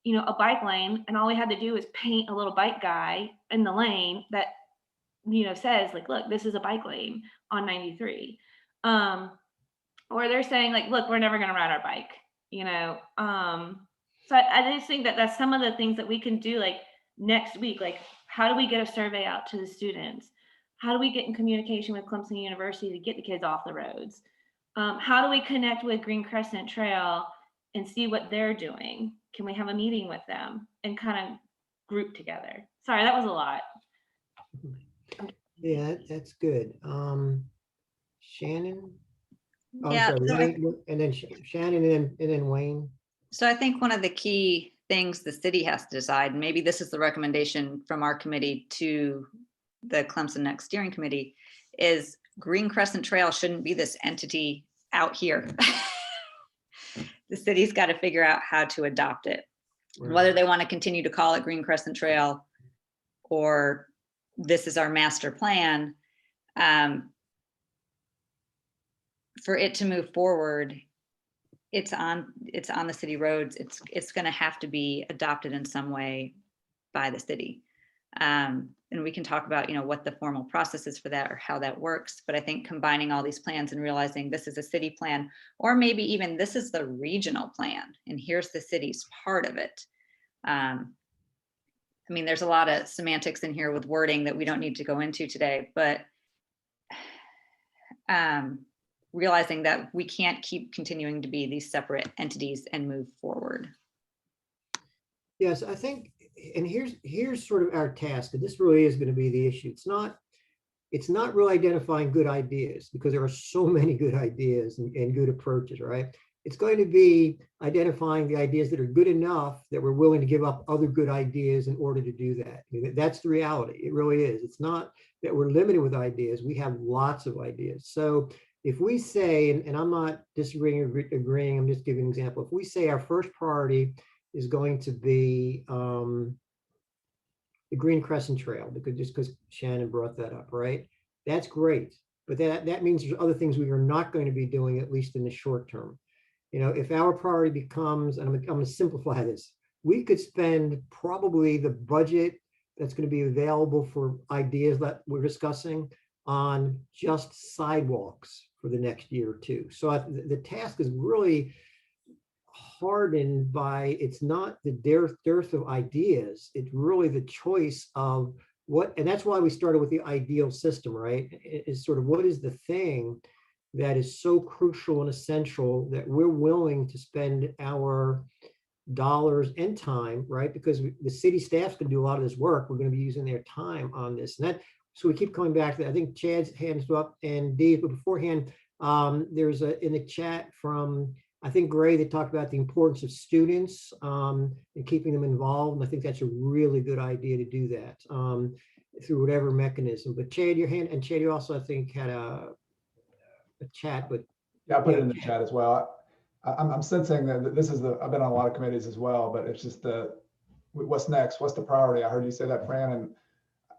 you know, a bike lane, and all we had to do is paint a little bike guy in the lane that, you know, says like, look, this is a bike lane on 93. Or they're saying like, look, we're never going to ride our bike, you know? So I just think that that's some of the things that we can do, like next week. Like, how do we get a survey out to the students? How do we get in communication with Clemson University to get the kids off the roads? How do we connect with Green Crescent Trail and see what they're doing? Can we have a meeting with them and kind of group together? Sorry, that was a lot. Yeah, that's good. Shannon? Oh, I'm Yeah, sorry, so Wayne, and then Shannon, and then Wayne. So I think one of the key things the city has to decide, and maybe this is the recommendation from our committee to the ClemsonNext steering committee, is Green Crescent Trail shouldn't be this entity out here. The city's got to figure out how to adopt it, whether they want to continue to call it Green Crescent Trail or this is our master plan. For it to move forward, it's on the city roads. It's going to have to be adopted in some way by the city. And we can talk about, you know, what the formal process is for that or how that works. But I think combining all these plans and realizing this is a city plan, or maybe even this is the regional plan and here's the city's part of it. I mean, there's a lot of semantics in here with wording that we don't need to go into today, but realizing that we can't keep continuing to be these separate entities and move forward. Yes, I think, and here's sort of our task, and this really is going to be the issue. It's not really identifying good ideas, because there are so many good ideas and good approaches, right? It's going to be identifying the ideas that are good enough that we're willing to give up other good ideas in order to do that. I mean, that's the reality. It really is. It's not that we're limited with ideas. We have lots of ideas. So if we say, and I'm not disagreeing or agreeing, I'm just giving an example. If we say our first priority is going to be the Green Crescent Trail, because Shannon brought that up, right? That's great. But that means there's other things we are not going to be doing, at least in the short term. You know, if our priority becomes, and I'm going to simplify this, we could spend probably the budget that's going to be available for ideas that we're discussing on just sidewalks for the next year or two. So the task is really hardened by, it's not the dearth of ideas, it's really the choice of what, and that's why we started with the ideal system, right? Is sort of what is the thing that is so crucial and essential that we're willing to spend our dollars and time, right? Because the city staff's going to do a lot of this work. We're going to be using their time on this. And that, so we keep coming back to that. I think Chad's hands up and Dave, but beforehand, there's in the chat from, I think, Gray, that talked about the importance of students and keeping them involved. And I think that's a really good idea to do that through whatever mechanism. But Chad, your hand, and Chad, you also, I think, had a chat, but yeah, I put it in the chat as well. I'm sensing that this is I've been on a lot of committees as well, but it's just what's next? What's the priority? I heard you say that, Fran, and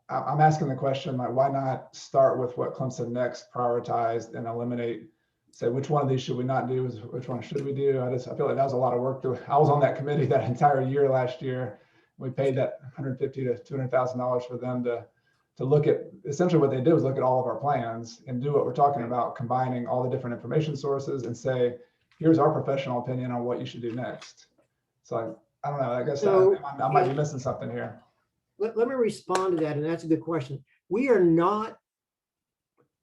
I'm asking the question, like, why not start with what Clemson Next prioritized and eliminate, say, which one of these should we not do? Which one should we do? I feel like that was a lot of work. I was on that committee that entire year last year. We paid that $150,000 to $200,000 for them to look at, essentially what they did was look at all of our plans and do what we're talking about, combining all the different information sources and say, here's our professional opinion on what you should do next. So I don't know, I guess So, I might be missing something here. let me respond to that, and that's a good question. We are not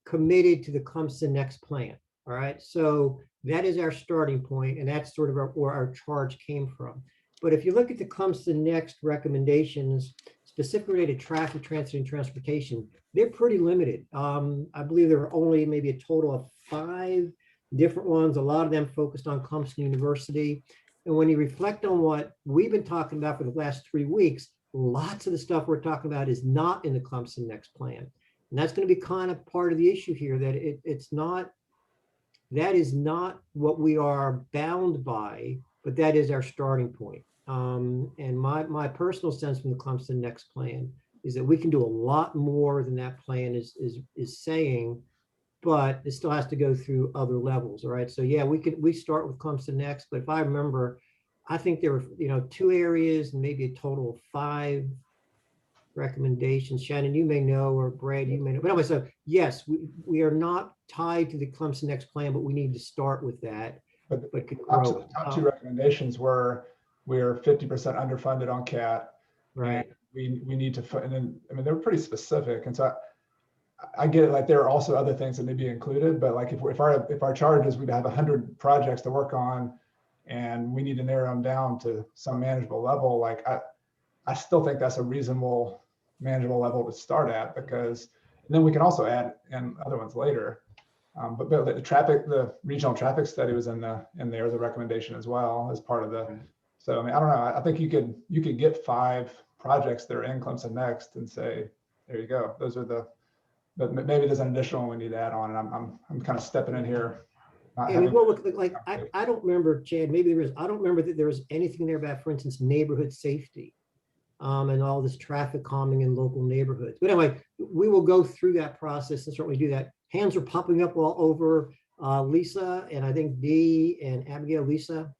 committed to the Clemson Next plan, all right? So that is our starting point, and that's sort of where our charge came from. But if you look at the Clemson Next recommendations, specifically related to traffic, transit, and transportation, they're pretty limited. I believe there are only maybe a total of 5 different ones, a lot of them focused on Clemson University. And when you reflect on what we've been talking about for the last 3 weeks, lots of the stuff we're talking about is not in the Clemson Next plan. And that's going to be kind of part of the issue here, that it's not, that is not what we are bound by, but that is our starting point. And my personal sense from the Clemson Next plan is that we can do a lot more than that plan is saying, but it still has to go through other levels. All right. So yeah, we start with Clemson Next, but if I remember, I think there were 2 areas and maybe a total of 5 recommendations. Shannon, you may know, or Brad, you may know. But anyway, so yes, we are not tied to the Clemson Next plan, but we need to start with that. But could grow. The top 2 recommendations were, we're 50% underfunded on CAT. Right. And we need to, and then, I mean, they're pretty specific. And so I get it, like there are also other things that need to be included, but like if our charge is we'd have 100 projects to work on and we need to narrow them down to some manageable level, like I still think that's a reasonable, manageable level to start at, because then we can also add in other ones later. But the regional traffic study was in there as a recommendation as well as part of the. So I mean, I don't know. I think you could get 5 projects that are in Clemson Next and say, there you go. Those are but maybe there's an additional one we need to add on, and I'm kind of stepping in here. Yeah, well, look, like I don't remember, Chad. Maybe there is. I don't remember that there was anything there about, for instance, neighborhood safety, and all this traffic calming in local neighborhoods. But anyway, we will go through that process and certainly do that. Hands are popping up all over. Lisa, and I think Dee and Abigail. Lisa.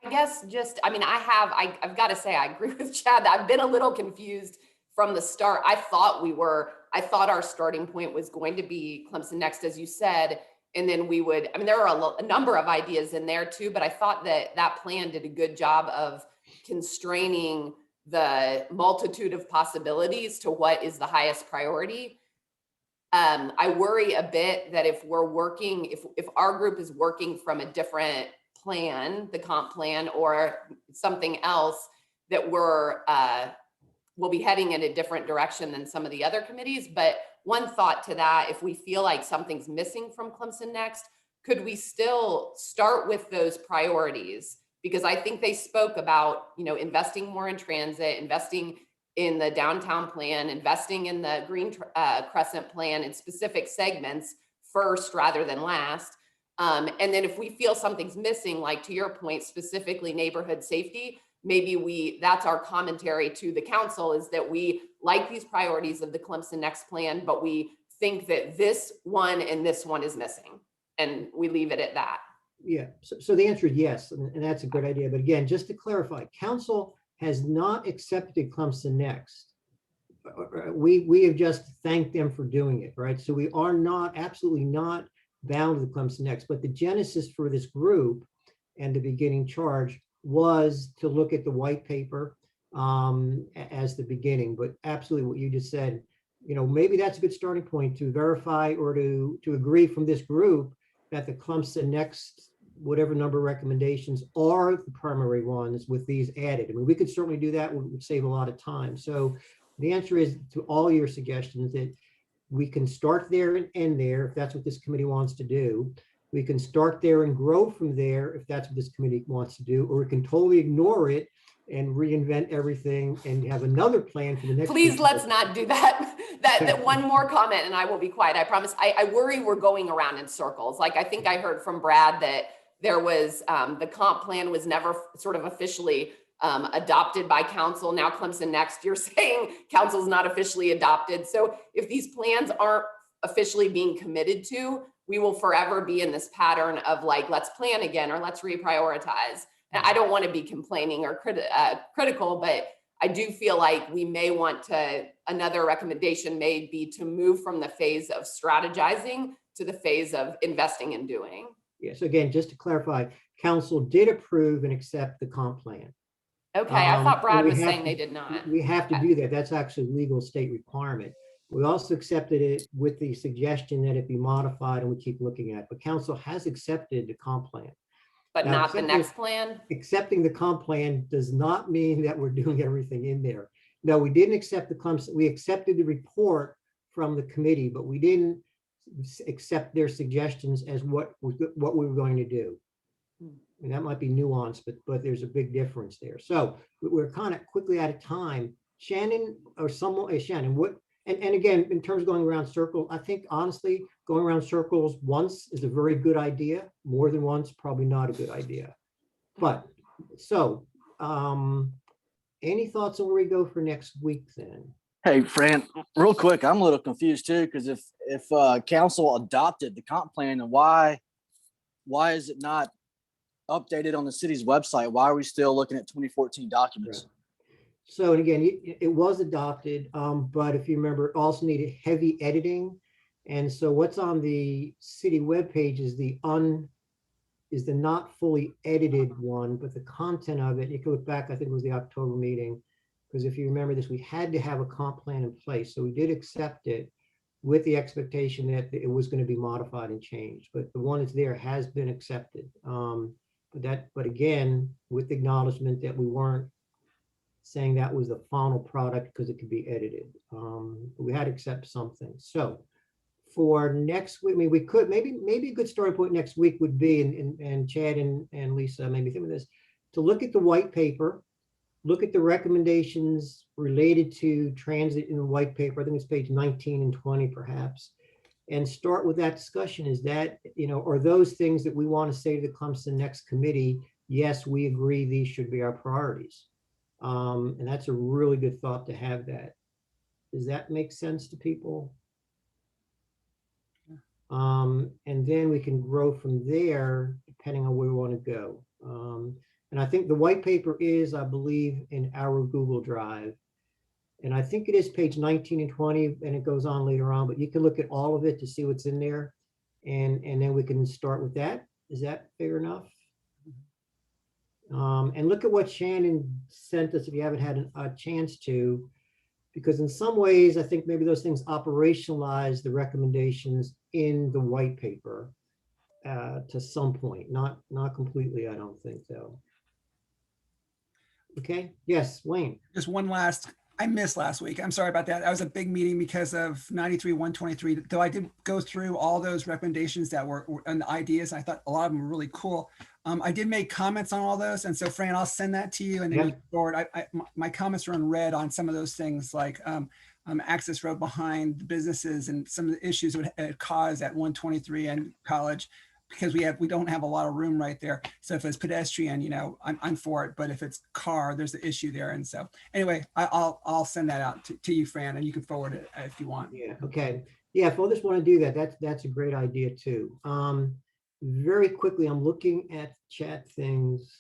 I guess I mean, I've got to say, I agree with Chad. I've been a little confused from the start. I thought our starting point was going to be Clemson Next, as you said, and then we would, I mean, there are a number of ideas in there too, but I thought that plan did a good job of constraining the multitude of possibilities to what is the highest priority. I worry a bit that if our group is working from a different plan, the comp plan or something else, that we'll be heading in a different direction than some of the other committees. But one thought to that, if we feel like something's missing from Clemson Next, could we still start with those priorities? Because I think they spoke about, investing more in transit, investing in the downtown plan, investing in the Green Crescent plan in specific segments first rather than last. And then if we feel something's missing, like to your point, specifically neighborhood safety, maybe that's our commentary to the council, is that we like these priorities of the Clemson Next plan, but we think that this one and this one is missing, and we leave it at that. Yeah, so the answer is yes, and that's a good idea. But again, just to clarify, council has not accepted Clemson Next we have just thanked them for doing it, right? So we are not, absolutely not bound to the Clemson Next, but the genesis for this group and the beginning charge was to look at the white paper as the beginning. But absolutely what you just said, you know, maybe that's a good starting point to verify or to agree from this group that the Clemson Next, whatever number of recommendations are the primary ones with these added. I mean, we could certainly do that, would save a lot of time. So the answer is to all your suggestions that we can start there and end there if that's what this committee wants to do. We can start there and grow from there if that's what this committee wants to do, or we can totally ignore it and reinvent everything and have another plan for the next. Please, let's not do that. That one more comment and I will be quiet. I promise. I worry we're going around in circles. Like, I think I heard from Brad that there was the comp plan was never sort of officially adopted by council. Now Clemson Next, you're saying council's not officially adopted. So if these plans aren't officially being committed to, we will forever be in this pattern of like, let's plan again, or let's reprioritize. And I don't want to be complaining or critical, but I do feel like we may want to, another recommendation may be to move from the phase of strategizing to the phase of investing and doing. Yes, again, just to clarify, council did approve and accept the comp plan. Okay, I thought Brad was saying to, they did not. We have to do that. That's actually a legal state requirement. We also accepted it with the suggestion that it be modified and we keep looking at it. But council has accepted the comp plan. But now, not the next plan? Accepting the comp plan does not mean that we're doing everything in there. No, we didn't accept the Clemson. We accepted the report from the committee, but we didn't accept their suggestions as what we were going to do. And that might be nuanced, but there's a big difference there. So we're kind of quickly out of time. Shannon or someone, Shannon, what, and again, in terms of going around circles, I think honestly, going around circles once is a very good idea. More than once, probably not a good idea. But so, any thoughts on where we go for next week then? Hey, Fran, real quick, I'm a little confused too, because if council adopted the comp plan, then why is it not updated on the city's website? Why are we still looking at 2014 documents? Right. So, and again, it was adopted, but if you remember, it also needed heavy editing. And so what's on the city webpage is the not fully edited one, but the content of it, you can look back, I think it was the October meeting, because if you remember this, we had to have a comp plan in place. So we did accept it with the expectation that it was going to be modified and changed, but the one that's there has been accepted. But again, with the acknowledgement that we weren't saying that was the final product because it could be edited. But we had to accept something. So for next week, I mean, we could maybe a good starting point next week would be, and Chad and Lisa maybe think of this, to look at the white paper, look at the recommendations related to transit in the white paper. I think it's page 19 and 20 perhaps, and start with that discussion. Is that, you know, are those things that we want to say to the Clemson Next committee? Yes, we agree these should be our priorities. And that's a really good thought to have that. Does that make sense to people? And then we can grow from there depending on where we want to go. And I think the white paper is, I believe, in our Google Drive. And I think it is page 19 and 20, and it goes on later on, but you can look at all of it to see what's in there. And then we can start with that. Is that fair enough? And look at what Shannon sent us if you haven't had a chance to, because in some ways, I think maybe those things operationalize the recommendations in the white paper to some point, not completely, I don't think, though. Okay, yes, Wayne. Just one last, I missed last week. I'm sorry about that. That was a big meeting because of 93-123, though I did go through all those recommendations that were and the ideas. I thought a lot of them were really cool. I did make comments on all those. And so Fran, I'll send that to you and then Yep. you forward. My comments are unread on some of those things like access road behind the businesses and some of the issues it would cause at 123 and College, because we don't have a lot of room right there. So if it's pedestrian, you know, I'm for it. But if it's car, there's the issue there. And so anyway, I'll send that out to you, Fran, and you can forward it if you want. Yeah, okay. Yeah, if others want to do that, that's a great idea too. Very quickly, I'm looking at chat things.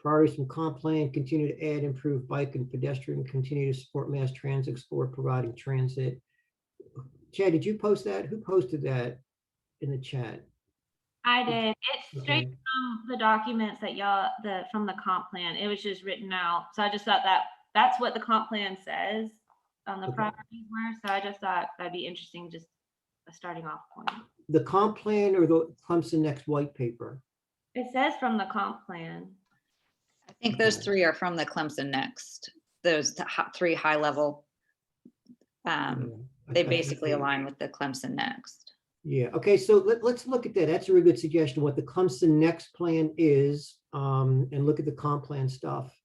Priorities from comp plan, continue to add, improve bike and pedestrian, continue to support mass transit, explore providing transit. Chad, did you post that? Who posted that in the chat? I did. It's straight Okay. from the documents that from the comp plan. It was just written out. So I just thought that's what the comp plan says on the Okay. priorities were. So I just thought that'd be interesting, just a starting off point. The comp plan or the Clemson Next white paper? It says from the comp plan. I think those Okay. three are from the Clemson Next. Those three high level, Yeah, they I think basically align with the Clemson Next. Yeah, okay, so let's look at that. That's a really good suggestion, what the Clemson Next plan is, and look at the comp plan stuff,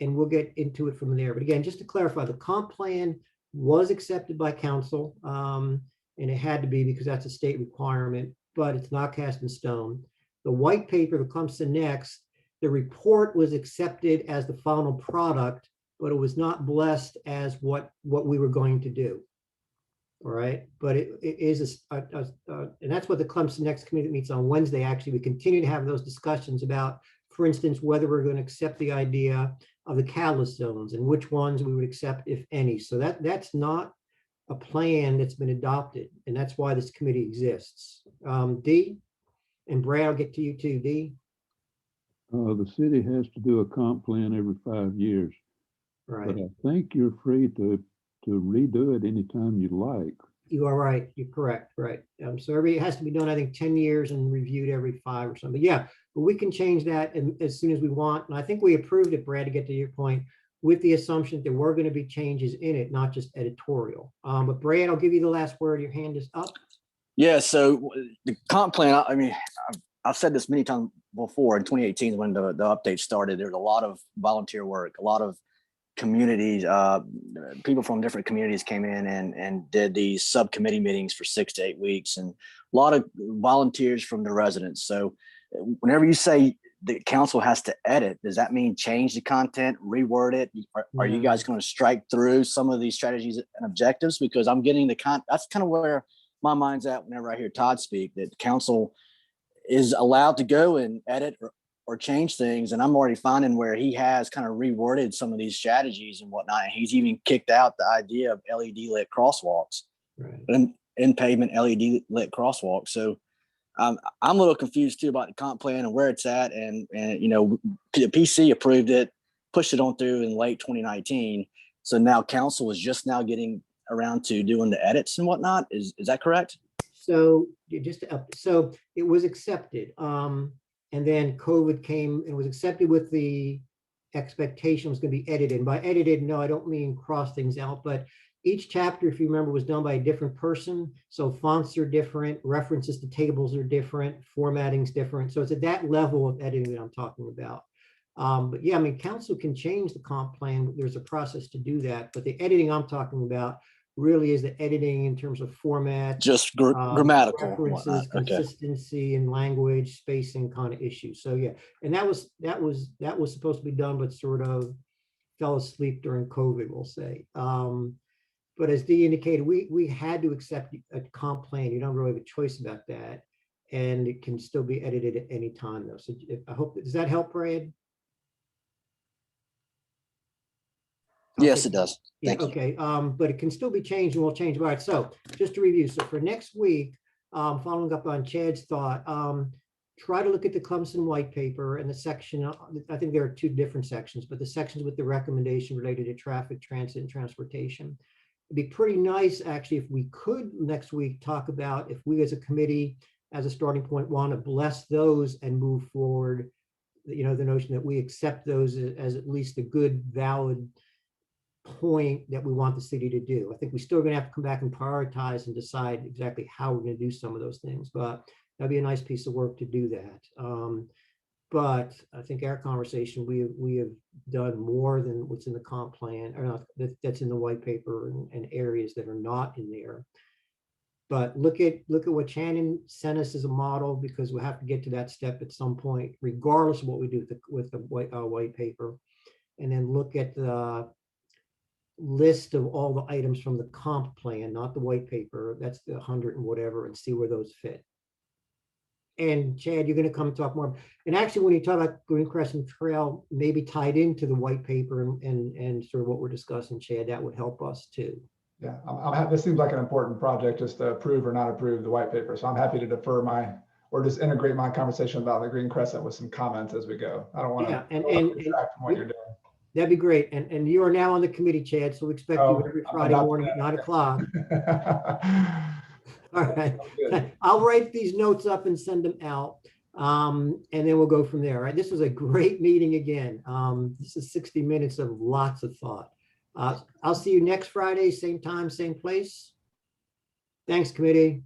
and we'll get into it from there. But again, just to clarify, the comp plan was accepted by council, and it had to be because that's a state requirement, but it's not cast in stone. The white paper, the Clemson Next, the report was accepted as the final product, but it was not blessed as what we were going to do. All right, but it is, and that's what the Clemson Next committee meets on Wednesday. Actually, we continue to have those discussions about, for instance, whether we're going to accept the idea of the catalyst zones and which ones we would accept, if any. So that's not a plan that's been adopted, and that's why this committee exists. D, and Brad, I'll get to you too, D. The city has to do a comp plan every 5 years, Right. but I think you're free to redo it anytime you like. You are right. You're correct. Right. So it has to be done, I think, 10 years and reviewed every 5 or something. But yeah, but we can change that as soon as we want. And I think we approved it, Brad, to get to your point, with the assumption that there were going to be changes in it, not just editorial. But Brad, I'll give you the last word. Your hand is up. Yeah, so the comp plan, I mean, I've said this many times before. In 2018, when the update started, there was a lot of volunteer work, a lot of communities, people from different communities came in and did these subcommittee meetings for 6 to 8 weeks, and a lot of volunteers from the residents. So whenever you say the council has to edit, does that mean change the content, reword it? Are you guys going to strike through some of these strategies and objectives? Because I'm getting that's kind of where my mind's at whenever I hear Todd speak, that council is allowed to go and edit or change things. And I'm already finding where he has kind of reworded some of these strategies and whatnot. And he's even kicked out the idea of LED lit crosswalks, Right. and in pavement LED lit crosswalks. So I'm a little confused too about the comp plan and where it's at. And you know, the PC approved it, pushed it on through in late 2019. So now council is just now getting around to doing the edits and whatnot. Is that correct? So so it was accepted. And then COVID came and was accepted with the expectation was going to be edited. And by edited, no, I don't mean cross things out, but each chapter, if you remember, was done by a different person. So fonts are different, references to tables are different, formatting's different. So it's at that level of editing that I'm talking about. But yeah, I mean, council can change the comp plan. There's a process to do that. But the editing I'm talking about really is the editing in terms of format, Just grammatical references, consistency in language, spacing kind of issues. So yeah, and that was supposed to be done, but sort of fell asleep during COVID, we'll say. But as Dee indicated, we had to accept a comp plan. You don't really have a choice about that, and it can still be edited at any time, though. So I hope does that help, Brad? Yes, it does. Thank you. Okay, but it can still be changed, and we'll change. All right, so just to review, so for next week, following up on Chad's thought, try to look at the Clemson white paper and the section. I think there are 2 different sections, but the sections with the recommendation related to traffic, transit, and transportation. It'd be pretty nice, actually, if we could next week talk about if we as a committee, as a starting point, want to bless those and move forward. You know, the notion that we accept those as at least a good, valid point that we want the city to do. I think we're still going to have to come back and prioritize and decide exactly how we're going to do some of those things, but that'd be a nice piece of work to do that. But I think our conversation, we have done more than what's in the comp plan, or not, that's in the white paper, and areas that are not in there. But look at what Shannon sent us as a model, because we'll have to get to that step at some point, regardless of what we do with the white paper. And then look at the list of all the items from the comp plan, not the white paper. That's the 100 and whatever, and see where those fit. and Chad, you're going to come talk more. And actually, when you talk about Green Crescent Trail, maybe tied into the white paper and sort of what we're discussing, Chad, that would help us too. Yeah, this seems like an important project just to approve or not approve the white paper. So I'm happy to defer or just integrate my conversation about the Green Crescent with some comments as we go. I don't want to distract from what you're doing. That'd be great. And you are now on the committee, Chad, so we expect you every Friday morning at 9 o'clock. All right. I'll write these notes up and send them out. And then we'll go from there. All right. This was a great meeting again. This is 60 minutes of lots of thought. I'll see you next Friday, same time, same place. Thanks, committee.